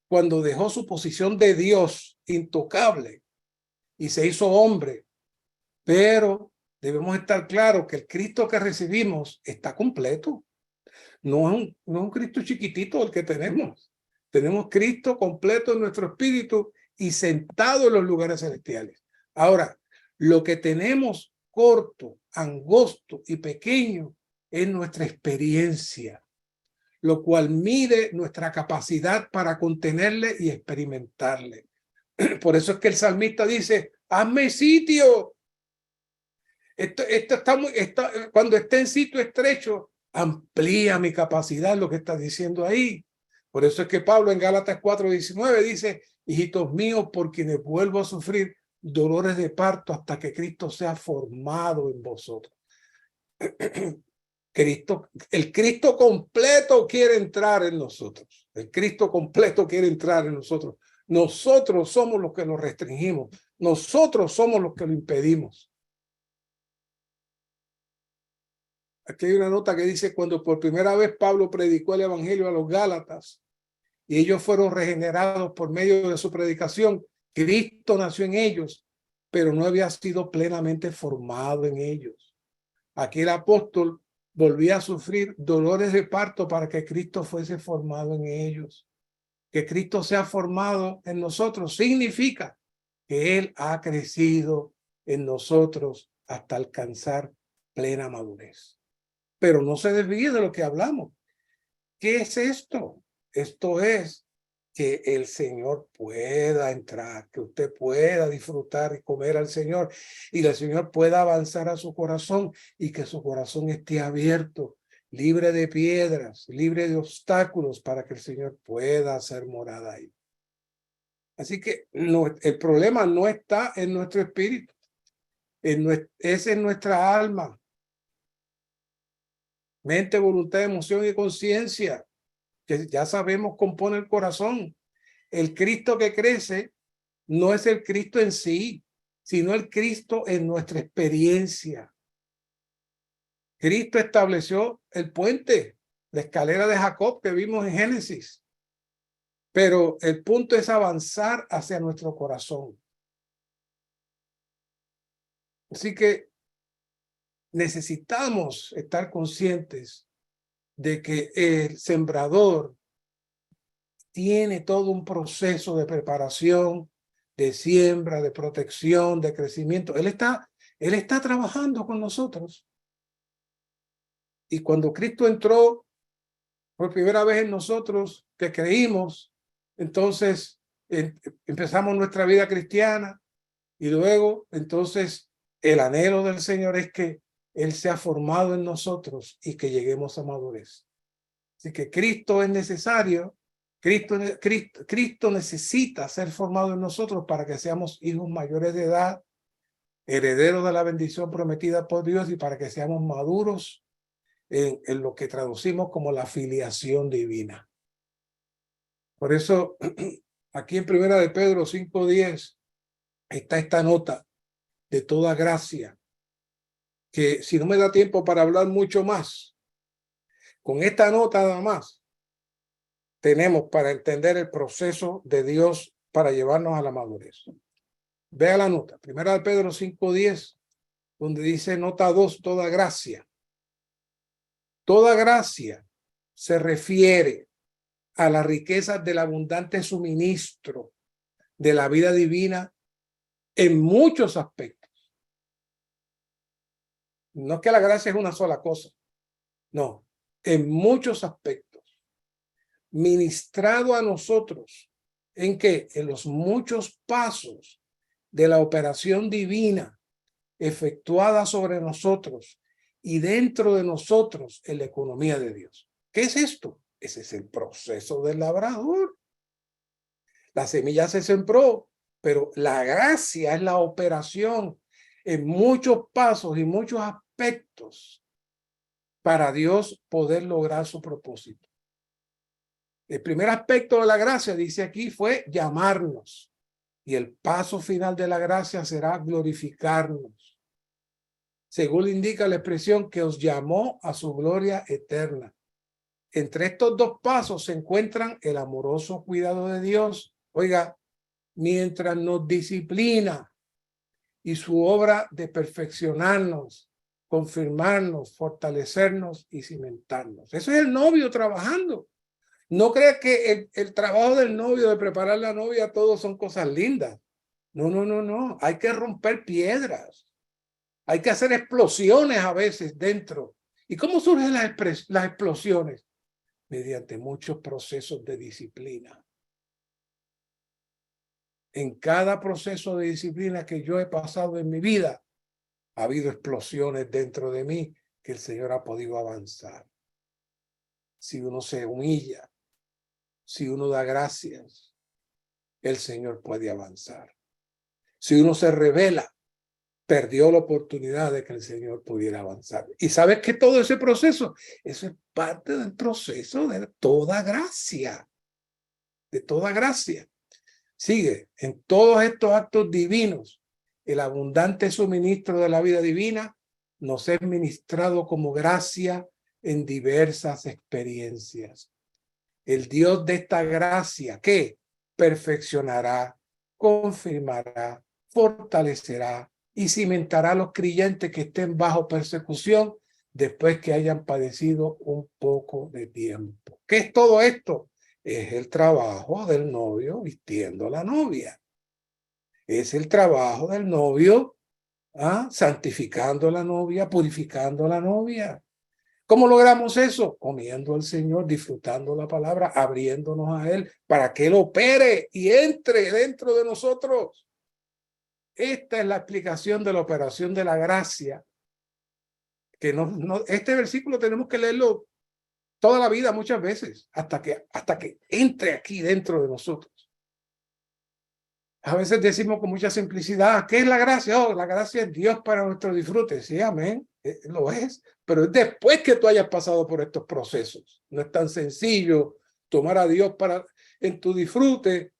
cuando dejó su posición de Dios intocable y se hizo hombre. Pero debemos estar claros que el Cristo que recibimos está completo. No es un Cristo chiquitito el que tenemos. Tenemos Cristo completo en nuestro espíritu y sentado en los lugares celestiales. Ahora, lo que tenemos corto, angosto y pequeño es nuestra experiencia, lo cual mide nuestra capacidad para contenerle y experimentarle. Por eso es que el salmista dice: hazme sitio. Cuando esté en sitio estrecho, amplía mi capacidad, lo que está diciendo ahí. Por eso es que Pablo en Gálatas 4:19 dice: hijitos míos, por quienes vuelvo a sufrir dolores de parto hasta que Cristo sea formado en vosotros. El Cristo completo quiere entrar en nosotros. El Cristo completo quiere entrar en nosotros. Nosotros somos los que lo restringimos. Nosotros somos los que lo impedimos. aquí hay una nota que dice, cuando por primera vez Pablo predicó el evangelio a los Gálatas y ellos fueron regenerados por medio de su predicación, Cristo nació en ellos, pero no había sido plenamente formado en ellos. Aquí el apóstol volvía a sufrir dolores de parto para que Cristo fuese formado en ellos. Que Cristo sea formado en nosotros significa que Él ha crecido en nosotros hasta alcanzar plena madurez. Pero no se desvíe de lo que hablamos. ¿Qué es esto? Esto es que el Señor pueda entrar, que usted pueda disfrutar y comer al Señor y el Señor pueda avanzar a su corazón y que su corazón esté abierto, libre de piedras, libre de obstáculos para que el Señor pueda hacer morada ahí. Así que el problema no está en nuestro espíritu, es en nuestra alma, mente, voluntad, emoción y conciencia, que ya sabemos compone el corazón. El Cristo que crece no es el Cristo en sí, sino el Cristo en nuestra experiencia. Cristo estableció el puente, la escalera de Jacob que vimos en Génesis. Pero el punto es avanzar hacia nuestro corazón. Así que necesitamos estar conscientes de que el sembrador tiene todo un proceso de preparación, de siembra, de protección, de crecimiento. Él está trabajando con nosotros. Y cuando Cristo entró por primera vez en nosotros, que creímos, entonces empezamos nuestra vida cristiana y luego entonces el anhelo del Señor es que Él sea formado en nosotros y que lleguemos a madurez. Así que Cristo es necesario, Cristo necesita ser formado en nosotros para que seamos hijos mayores de edad, herederos de la bendición prometida por Dios y para que seamos maduros en lo que traducimos como la filiación divina. Por eso, aquí en Primera de Pedro 5:10 está esta nota de toda gracia, que si no me da tiempo para hablar mucho más, con esta nota nada más, tenemos para entender el proceso de Dios para llevarnos a la madurez. Vea la nota, Primera de Pedro 5:10, donde dice nota 2, toda gracia. Toda gracia se refiere a las riquezas del abundante suministro de la vida divina en muchos aspectos. No es que la gracia es una sola cosa, no, en muchos aspectos. Ministrado a nosotros, ¿en qué? En los muchos pasos de la operación divina efectuada sobre nosotros y dentro de nosotros en la economía de Dios. ¿Qué es esto? Ese es el proceso del labrador. La semilla se sembró, pero la gracia es la operación en muchos pasos y muchos aspectos para Dios poder lograr su propósito. El primer aspecto de la gracia, dice aquí, fue llamarnos. Y el paso final de la gracia será glorificarnos. Según indica la expresión que os llamó a su gloria eterna. Entre estos dos pasos se encuentran el amoroso cuidado de Dios. Oiga, mientras nos disciplina y su obra de perfeccionarnos, confirmarnos, fortalecernos y cimentarnos. Eso es el novio trabajando. No creas que el trabajo del novio, de preparar la novia, todo son cosas lindas. No, no, no, no. Hay que romper piedras. Hay que hacer explosiones a veces dentro. ¿Y cómo surgen las explosiones? Mediante muchos procesos de disciplina. En cada proceso de disciplina que yo he pasado en mi vida, ha habido explosiones dentro de mí que el Señor ha podido avanzar. Si uno se humilla, si uno da gracias, el Señor puede avanzar. Si uno se revela, perdió la oportunidad de que el Señor pudiera avanzar. Y sabes que todo ese proceso, eso es parte del proceso de toda gracia. De toda gracia. Sigue, en todos estos actos divinos, el abundante suministro de la vida divina nos es ministrado como gracia en diversas experiencias. El Dios de esta gracia, ¿qué? Perfeccionará, confirmará, fortalecerá y cimentará a los creyentes que estén bajo persecución después que hayan padecido un poco de tiempo. ¿Qué es todo esto? Es el trabajo del novio vistiendo a la novia. Es el trabajo del novio santificando a la novia, purificando a la novia. ¿Cómo logramos eso? Comiendo al Señor, disfrutando la palabra, abriéndonos a Él para que Él opere y entre dentro de nosotros. Esta es la explicación de la operación de la gracia. Que este versículo tenemos que leerlo toda la vida, muchas veces, hasta que entre aquí dentro de nosotros. A veces decimos con mucha simplicidad, ¿qué es la gracia? Oh, la gracia es Dios para nuestro disfrute. Sí, amén, lo es. Pero es después que tú hayas pasado por estos procesos. No es tan sencillo tomar a Dios en tu disfrute.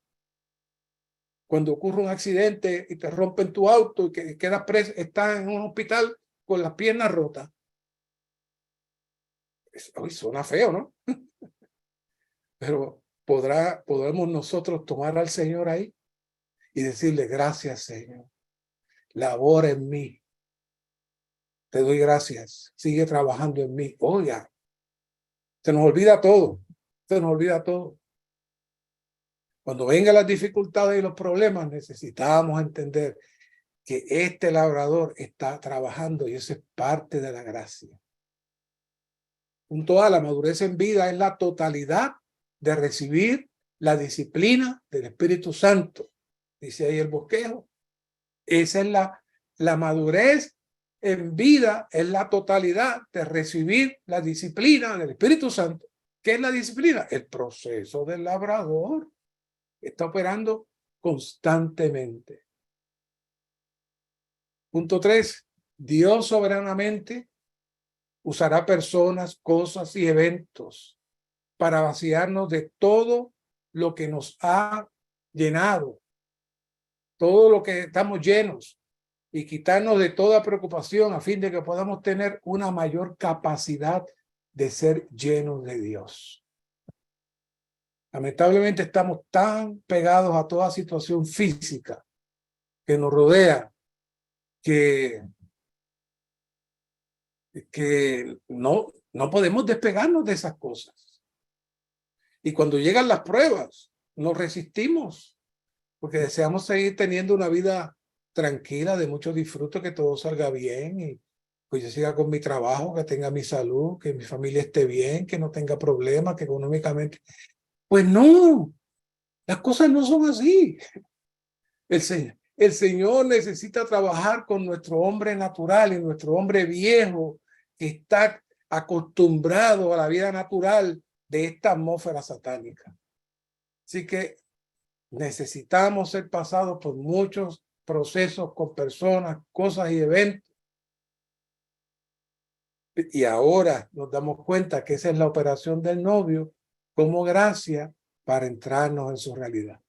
Cuando ocurre un accidente y te rompen tu auto y que quedas preso, estás en un hospital con las piernas rotas. Hoy suena feo, ¿no? Pero podemos nosotros tomar al Señor ahí y decirle, gracias, Señor. Labora en mí. Te doy gracias. Sigue trabajando en mí. Oiga, se nos olvida todo. Se nos olvida todo. Cuando vengan las dificultades y los problemas, necesitamos entender que este labrador está trabajando y eso es parte de la gracia. Junto a la madurez en vida es la totalidad de recibir la disciplina del Espíritu Santo. Dice ahí el bosquejo. Esa es la madurez en vida, es la totalidad de recibir la disciplina del Espíritu Santo. ¿Qué es la disciplina? El proceso del labrador. Está operando constantemente. Punto 3. Dios soberanamente usará personas, cosas y eventos para vaciarnos de todo lo que nos ha llenado, todo lo que estamos llenos y quitarnos de toda preocupación a fin de que podamos tener una mayor capacidad de ser llenos de Dios. Lamentablemente estamos tan pegados a toda situación física que nos rodea que no podemos despegarnos de esas cosas. Y cuando llegan las pruebas, nos resistimos porque deseamos seguir teniendo una vida tranquila, de mucho disfrute, que todo salga bien y pues yo siga con mi trabajo, que tenga mi salud, que mi familia esté bien, que no tenga problemas, que económicamente... Pues no, las cosas no son así. El Señor necesita trabajar con nuestro hombre natural y nuestro hombre viejo que está acostumbrado a la vida natural de esta atmósfera satánica. Así que necesitamos ser pasados por muchos procesos con personas, cosas y eventos. Y ahora nos damos cuenta que esa es la operación del novio como gracia para entrarnos en su realidad.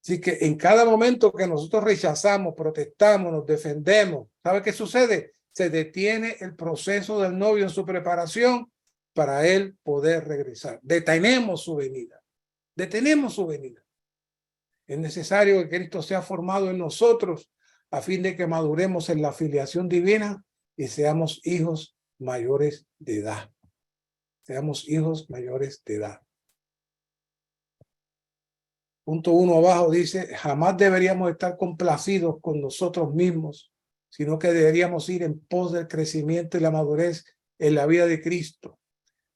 Así que en cada momento que nosotros rechazamos, protestamos, nos defendemos, ¿sabe qué sucede? Se detiene el proceso del novio en su preparación para él poder regresar. Detenemos su venida. Detenemos su venida. Es necesario que Cristo sea formado en nosotros a fin de que maduremos en la filiación divina y seamos hijos mayores de edad. Seamos hijos mayores de edad. Punto 1 abajo dice, jamás deberíamos estar complacidos con nosotros mismos, sino que deberíamos ir en pos del crecimiento y la madurez en la vida de Cristo.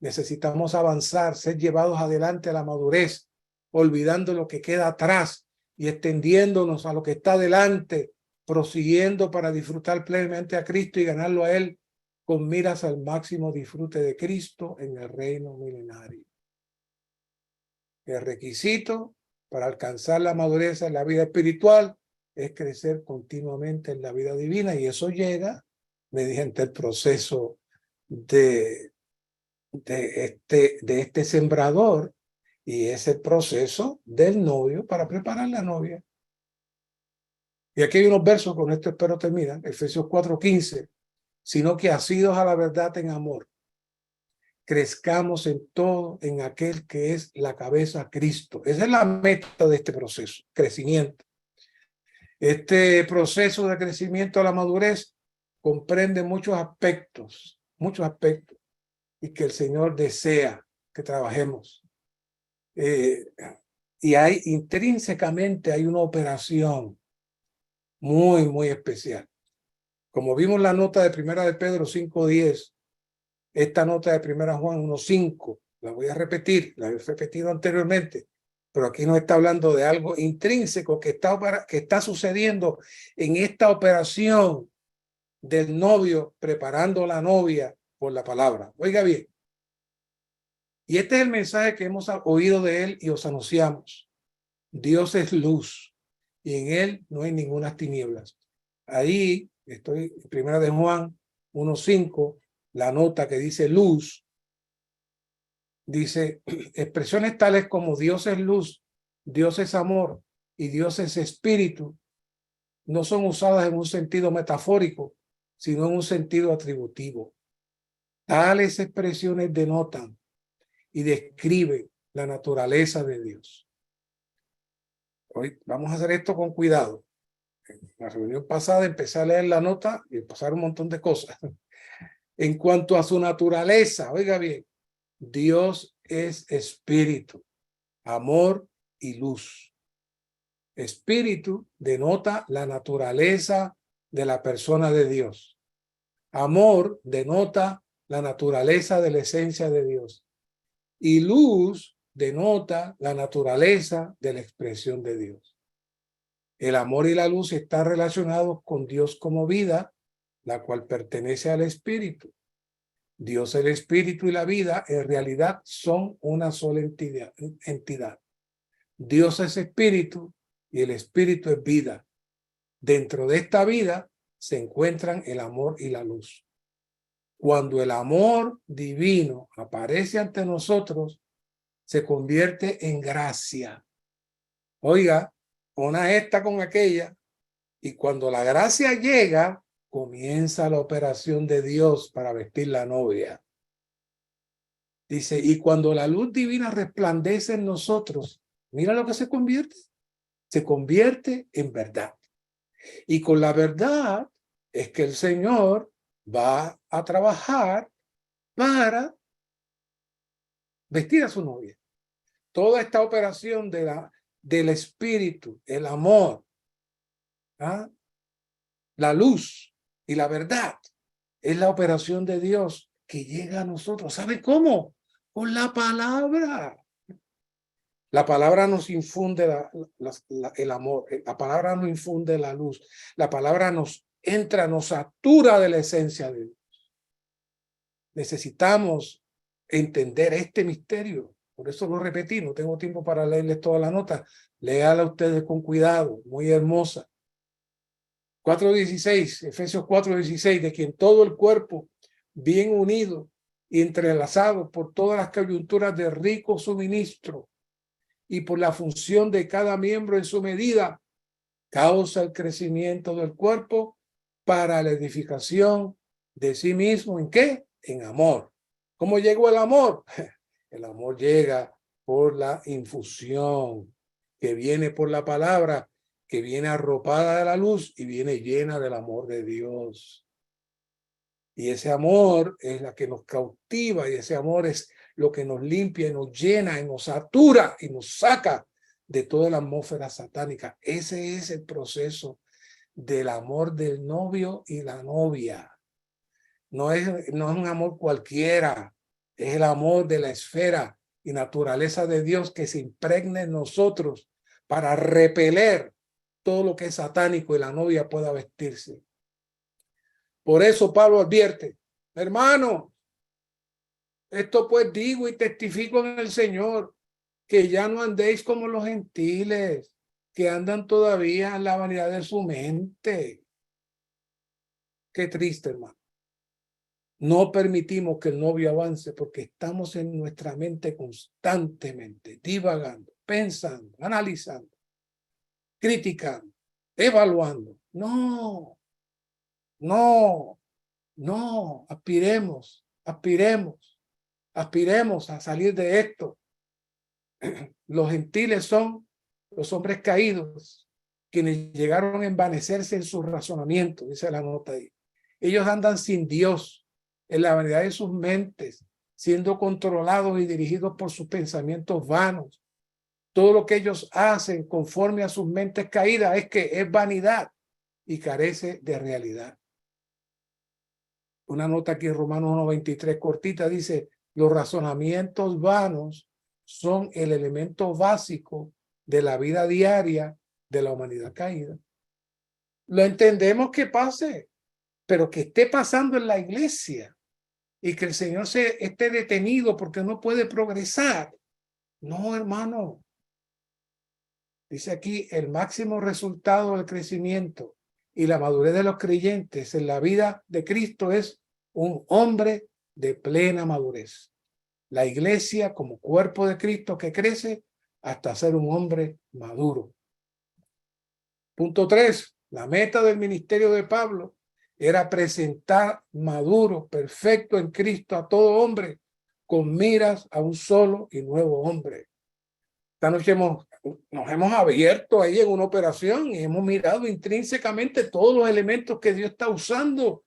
Necesitamos avanzar, ser llevados adelante a la madurez, olvidando lo que queda atrás y extendiéndonos a lo que está adelante, prosiguiendo para disfrutar plenamente a Cristo y ganarlo a Él con miras al máximo disfrute de Cristo en el reino milenario. El requisito para alcanzar la madurez en la vida espiritual es crecer continuamente en la vida divina y eso llega mediante el proceso de este sembrador y es el proceso del novio para preparar la novia. Y aquí hay unos versos, con esto espero terminar, Efesios 4:15. sino que asidos a la verdad en amor, crezcamos en todo en aquel que es la cabeza, Cristo. Esa es la meta de este proceso, crecimiento. Este proceso de crecimiento a la madurez comprende muchos aspectos, y que el Señor desea que trabajemos. Y hay intrínsecamente hay una operación muy especial. Como vimos la nota de Primera de Pedro 5:10, esta nota de Primera Juan 1:5, la voy a repetir, la he repetido anteriormente, pero aquí nos está hablando de algo intrínseco que está sucediendo en esta operación del novio preparando a la novia por la palabra. Oiga bien, y este es el mensaje que hemos oído de él y os anunciamos. Dios es luz y en él no hay ninguna tinieblas. Ahí estoy, Primera de Juan 1:5, la nota que dice luz, dice expresiones tales como Dios es luz, Dios es amor y Dios es espíritu, no son usadas en un sentido metafórico, sino en un sentido atributivo. Tales expresiones denotan y describen la naturaleza de Dios. Hoy vamos a hacer esto con cuidado. En la reunión pasada empecé a leer la nota y pasaron un montón de cosas. En cuanto a su naturaleza, oiga bien, Dios es espíritu, amor y luz. Espíritu denota la naturaleza de la persona de Dios. Amor denota la naturaleza de la esencia de Dios. Y luz denota la naturaleza de la expresión de Dios. El amor y la luz están relacionados con Dios como vida, la cual pertenece al Espíritu. Dios, el Espíritu y la vida en realidad son una sola entidad. Dios es Espíritu y el Espíritu es vida. Dentro de esta vida se encuentran el amor y la luz. Cuando el amor divino aparece ante nosotros, se convierte en gracia. Oiga, una esta con aquella, y cuando la gracia llega, comienza la operación de Dios para vestir la novia. Dice, y cuando la luz divina resplandece en nosotros, mira lo que se convierte en verdad. Y con la verdad es que el Señor va a trabajar para vestir a su novia. Toda esta operación del espíritu, el amor, la luz y la verdad, es la operación de Dios que llega a nosotros. ¿Sabe cómo? Con la palabra. La palabra nos infunde el amor, la palabra nos infunde la luz, la palabra nos satura de la esencia de Dios. Necesitamos entender este misterio. Por eso lo repetí, no tengo tiempo para leerles toda la nota. Léala ustedes con cuidado, muy hermosa. 4:16, Efesios 4:16, de quien todo el cuerpo, bien unido y entrelazado por todas las coyunturas de rico suministro y por la función de cada miembro en su medida, causa el crecimiento del cuerpo para la edificación de sí mismo. ¿En qué? En amor. ¿Cómo llegó el amor? El amor llega por la infusión que viene por la palabra, que viene arropada de la luz y viene llena del amor de Dios. Y ese amor es la que nos cautiva y ese amor es lo que nos limpia y nos llena y nos satura y nos saca de toda la atmósfera satánica. Ese es el proceso del amor del novio y la novia. No es un amor cualquiera, es el amor de la esfera y naturaleza de Dios que se impregna en nosotros para repeler todo lo que es satánico y la novia pueda vestirse. Por eso Pablo advierte, hermano, esto pues digo y testifico en el Señor, que ya no andéis como los gentiles, que andan todavía en la vanidad de su mente. Qué triste, hermano. No permitimos que el novio avance porque estamos en nuestra mente constantemente, divagando, pensando, analizando, criticando, evaluando. No. No, aspiremos a salir de esto. Los gentiles son los hombres caídos, quienes llegaron a envanecerse en su razonamiento, dice la nota ahí. Ellos andan sin Dios, en la vanidad de sus mentes, siendo controlados y dirigidos por sus pensamientos vanos. Todo lo que ellos hacen conforme a sus mentes caídas es vanidad y carece de realidad. Una nota aquí en Romanos 1:23 cortita dice: los razonamientos vanos son el elemento básico de la vida diaria de la humanidad caída. Lo entendemos que pase, pero que esté pasando en la iglesia y que el Señor esté detenido porque no puede progresar. No, hermano. Dice aquí, el máximo resultado del crecimiento y la madurez de los creyentes en la vida de Cristo es un hombre de plena madurez. La iglesia como cuerpo de Cristo que crece hasta ser un hombre maduro. Punto 3. La meta del ministerio de Pablo era presentar maduro, perfecto en Cristo a todo hombre, con miras a un solo y nuevo hombre. Esta noche nos hemos abierto ahí en una operación y hemos mirado intrínsecamente todos los elementos que Dios está usando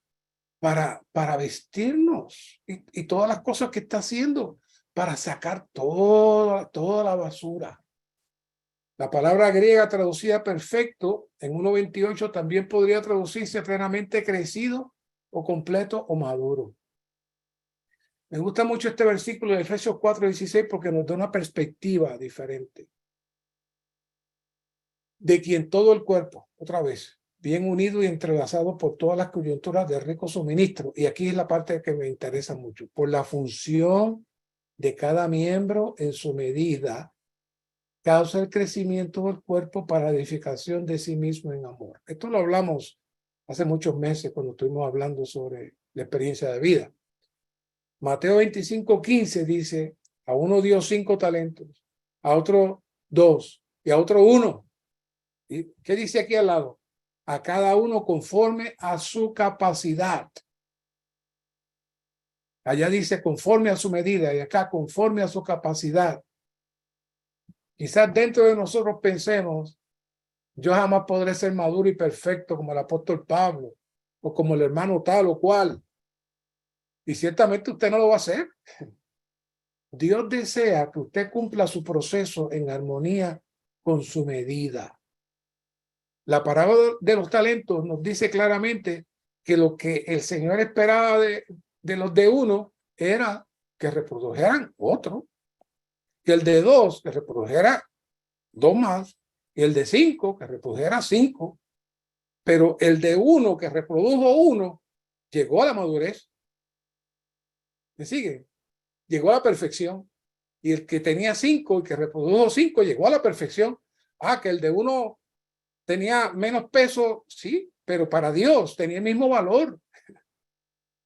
para vestirnos y todas las cosas que está haciendo para sacar toda la basura. La palabra griega traducida perfecto en 1:28 también podría traducirse plenamente crecido o completo o maduro. Me gusta mucho este versículo de Efesios 4:16 porque nos da una perspectiva diferente. De quien todo el cuerpo, otra vez, bien unido y entrelazado por todas las coyunturas de rico suministro. Y aquí es la parte que me interesa mucho. Por la función de cada miembro en su medida, causa el crecimiento del cuerpo para la edificación de sí mismo en amor. Esto lo hablamos hace muchos meses cuando estuvimos hablando sobre la experiencia de vida. Mateo 25:15 dice: a uno dio 5 talentos, a otro 2 y a otro 1. ¿Y qué dice aquí al lado? A cada uno conforme a su capacidad. Allá dice conforme a su medida y acá conforme a su capacidad. Quizás dentro de nosotros pensemos: yo jamás podré ser maduro y perfecto como el apóstol Pablo o como el hermano tal o cual. Y ciertamente usted no lo va a hacer. Dios desea que usted cumpla su proceso en armonía con su medida. La parábola de los talentos nos dice claramente que lo que el Señor esperaba de los de uno era que reprodujeran otro, que el de 2 que reprodujera 2 más, y el de 5 que reprodujera 5, pero el de 1 que reprodujo 1 llegó a la madurez. ¿Me sigue? Llegó a la perfección. Y el que tenía 5 y que reprodujo 5 llegó a la perfección. Que el de 1 tenía menos peso, sí, pero para Dios tenía el mismo valor.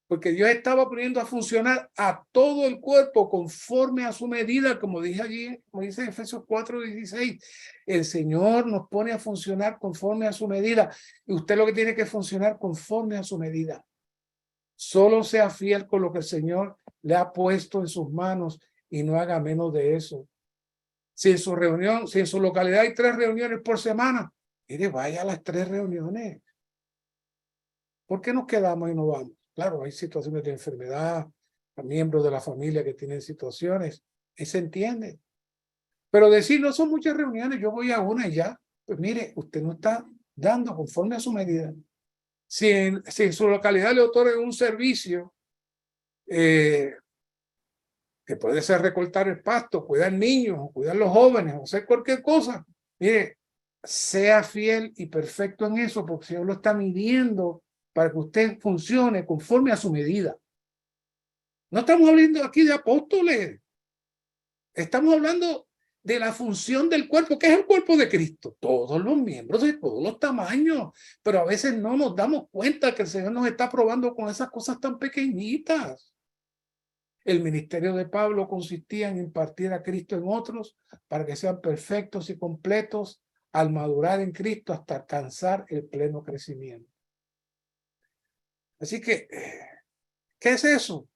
Porque Dios estaba poniendo a funcionar a todo el cuerpo conforme a su medida, como dije allí, como dice en Efesios 4:16. El Señor nos pone a funcionar conforme a su medida. Y usted lo que tiene que funcionar conforme a su medida. Solo sea fiel con lo que el Señor le ha puesto en sus manos y no haga menos de eso. Si en su localidad hay 3 reuniones por semana, mire, vaya a las 3 reuniones. ¿Por qué nos quedamos y no vamos? Claro, hay situaciones de enfermedad, miembros de la familia que tienen situaciones, y se entiende. Pero decir, no son muchas reuniones, yo voy a una y ya. Pues mire, usted no está dando conforme a su medida. Si en su localidad le otorgan un servicio, que puede ser recortar el pasto, cuidar niños, cuidar los jóvenes, o hacer cualquier cosa, mire, sea fiel y perfecto en eso, porque el Señor lo está midiendo para que usted funcione conforme a su medida. No estamos hablando aquí de apóstoles. Estamos hablando de la función del cuerpo, que es el cuerpo de Cristo. Todos los miembros de todos los tamaños. Pero a veces no nos damos cuenta que el Señor nos está probando con esas cosas tan pequeñitas. El ministerio de Pablo consistía en impartir a Cristo en otros para que sean perfectos y completos al madurar en Cristo hasta alcanzar el pleno crecimiento. Así que ¿Qué es eso?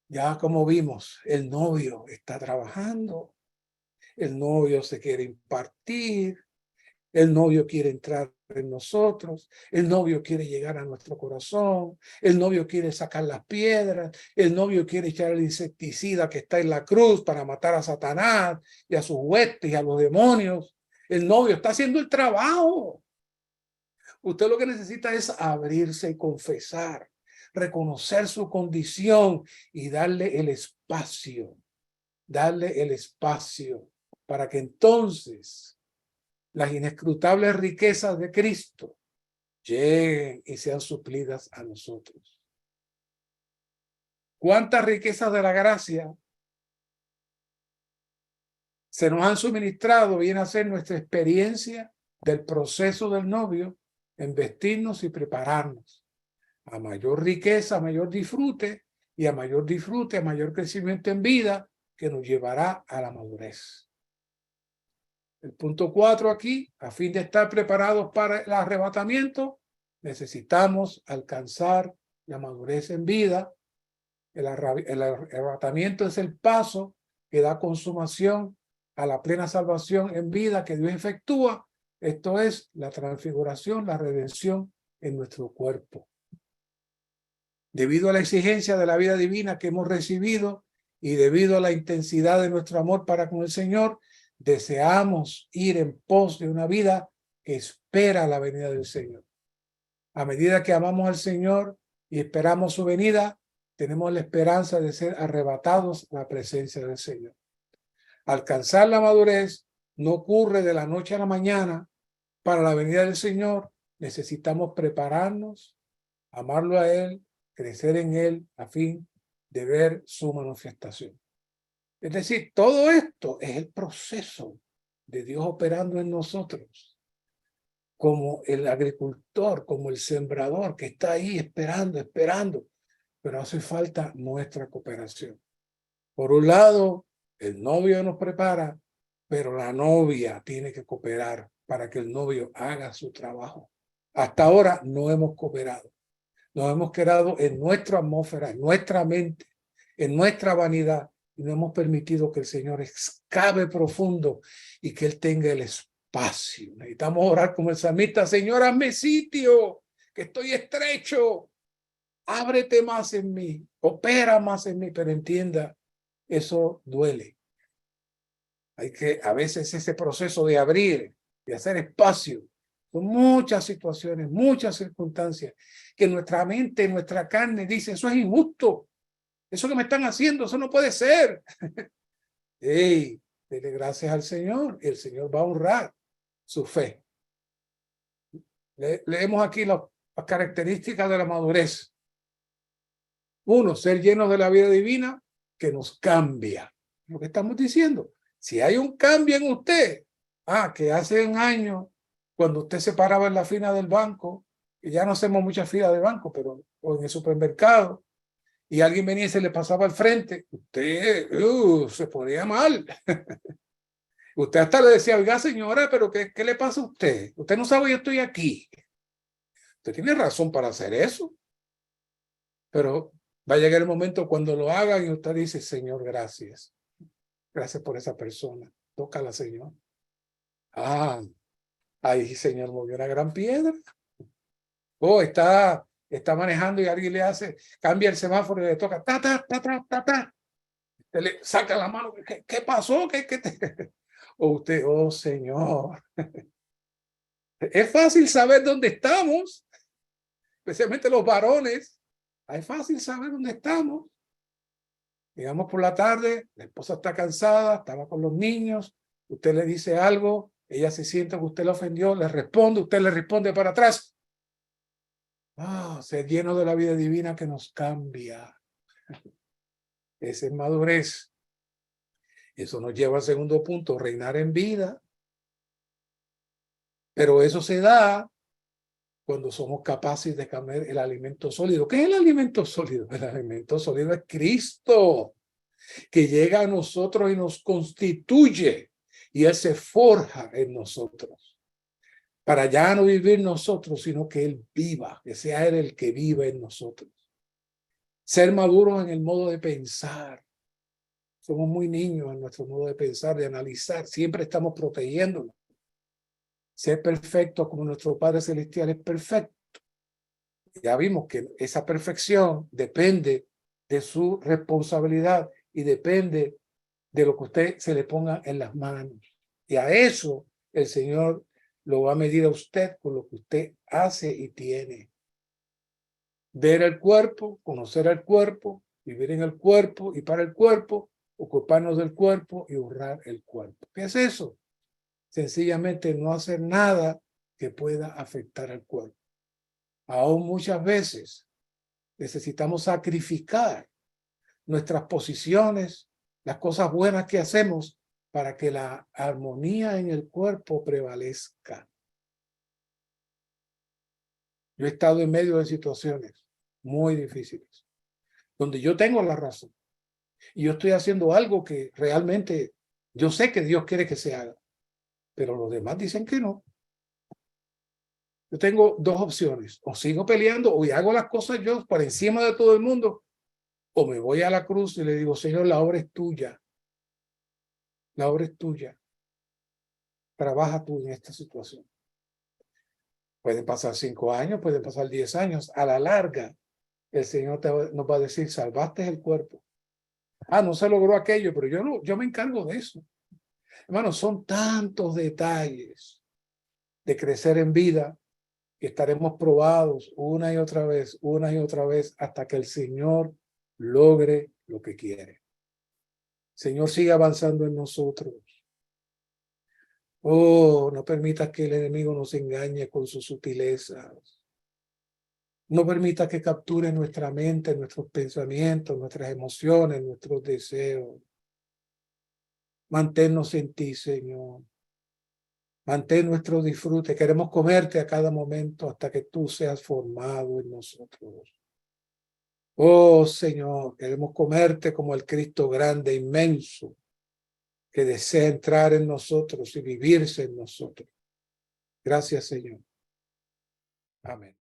Ya como vimos, el novio está trabajando, el novio se quiere impartir, el novio quiere entrar en nosotros, el novio quiere llegar a nuestro corazón, el novio quiere sacar las piedras, el novio quiere echar el insecticida que está en la cruz para matar a Satanás y a sus huestes y a los demonios. El novio está haciendo el trabajo. Usted lo que necesita es abrirse y confesar, reconocer su condición y darle el espacio para que entonces las inescrutables riquezas de Cristo lleguen y sean suplidas a nosotros. ¿Cuántas riquezas de la gracia se nos han suministrado? Viene a ser nuestra experiencia del proceso del novio en vestirnos y prepararnos a mayor riqueza, a mayor disfrute, y a mayor disfrute, a mayor crecimiento en vida, que nos llevará a la madurez. El punto 4 aquí, a fin de estar preparados para el arrebatamiento, necesitamos alcanzar la madurez en vida. El arrebatamiento es el paso que da consumación a la plena salvación en vida que Dios efectúa. Esto es la transfiguración, la redención en nuestro cuerpo. Debido a la exigencia de la vida divina que hemos recibido y debido a la intensidad de nuestro amor para con el Señor, deseamos ir en pos de una vida que espera la venida del Señor. A medida que amamos al Señor y esperamos su venida, tenemos la esperanza de ser arrebatados a la presencia del Señor. Alcanzar la madurez no ocurre de la noche a la mañana. Para la venida del Señor necesitamos prepararnos, amarlo a Él, crecer en Él a fin de ver su manifestación. Es decir, todo esto es el proceso de Dios operando en nosotros, como el agricultor, como el sembrador que está ahí esperando, pero hace falta nuestra cooperación. Por un lado, el novio nos prepara, pero la novia tiene que cooperar para que el novio haga su trabajo. Hasta ahora no hemos cooperado. Nos hemos quedado en nuestra atmósfera, en nuestra mente, en nuestra vanidad, y no hemos permitido que el Señor excave profundo y que Él tenga el espacio. Necesitamos orar como el salmista: Señor, hazme sitio, que estoy estrecho. Ábrete más en mí, opera más en mí, pero entienda, eso duele. A veces ese proceso de abrir, de hacer espacio, son muchas situaciones, muchas circunstancias, que nuestra mente, nuestra carne dice: eso es injusto, eso que me están haciendo, eso no puede ser. Hey, dele gracias al Señor, y el Señor va a honrar su fe. Leemos aquí las características de la madurez. 1, ser llenos de la vida divina que nos cambia. Lo que estamos diciendo. Si hay un cambio en usted, que hace un año, cuando usted se paraba en la fila del banco, y ya no hacemos muchas filas de banco, pero o en el supermercado, y alguien venía y se le pasaba al frente, usted se ponía mal. Usted hasta le decía: oiga, señora, pero ¿qué le pasa a usted? Usted no sabe, yo estoy aquí. Usted tiene razón para hacer eso. Pero va a llegar el momento cuando lo hagan y usted dice: Señor, gracias. Gracias por esa persona. Tócala, Señor. Ahí, Señor, movió una gran piedra. Está manejando y alguien le cambia el semáforo y le toca, Usted le saca la mano: ¿Qué pasó? O usted: oh, Señor. Es fácil saber dónde estamos, especialmente los varones. Es fácil saber dónde estamos. Llegamos por la tarde, la esposa está cansada, estaba con los niños, usted le dice algo, ella se siente que usted la ofendió, le responde, usted le responde para atrás. Ser lleno de la vida divina que nos cambia. Esa es madurez. Eso nos lleva al segundo punto: reinar en vida. Pero eso se da cuando somos capaces de comer el alimento sólido. ¿Qué es el alimento sólido? El alimento sólido es Cristo, que llega a nosotros y nos constituye, y Él se forja en nosotros, para ya no vivir nosotros, sino que Él viva, que sea Él el que viva en nosotros. Ser maduros en el modo de pensar. Somos muy niños en nuestro modo de pensar, de analizar. Siempre estamos protegiéndonos. Ser perfecto como nuestro Padre Celestial es perfecto. Ya vimos que esa perfección depende de su responsabilidad y depende de lo que usted se le ponga en las manos. Y a eso el Señor lo va a medir a usted con lo que usted hace y tiene. Ver el cuerpo, conocer el cuerpo, vivir en el cuerpo y para el cuerpo, ocuparnos del cuerpo y honrar el cuerpo. ¿Qué es eso? Sencillamente no hacer nada que pueda afectar al cuerpo. Aún muchas veces necesitamos sacrificar nuestras posiciones, las cosas buenas que hacemos para que la armonía en el cuerpo prevalezca. Yo he estado en medio de situaciones muy difíciles, donde yo tengo la razón y yo estoy haciendo algo que realmente yo sé que Dios quiere que se haga, pero los demás dicen que no. Yo tengo dos opciones: o sigo peleando o hago las cosas yo por encima de todo el mundo, o me voy a la cruz y le digo, Señor, la obra es tuya. La obra es tuya. Trabaja tú en esta situación. Pueden pasar 5 años, pueden pasar 10 años. A la larga, el Señor nos va a decir, salvaste el cuerpo. Ah, no se logró aquello, pero yo me encargo de eso. Hermanos, son tantos detalles de crecer en vida que estaremos probados una y otra vez, hasta que el Señor logre lo que quiere. Señor, sigue avanzando en nosotros. Oh, no permitas que el enemigo nos engañe con sus sutilezas. No permita que capture nuestra mente, nuestros pensamientos, nuestras emociones, nuestros deseos. Manténnos en ti, Señor. Mantén nuestro disfrute. Queremos comerte a cada momento hasta que tú seas formado en nosotros. Oh, Señor, queremos comerte como el Cristo grande, inmenso, que desea entrar en nosotros y vivirse en nosotros. Gracias, Señor. Amén.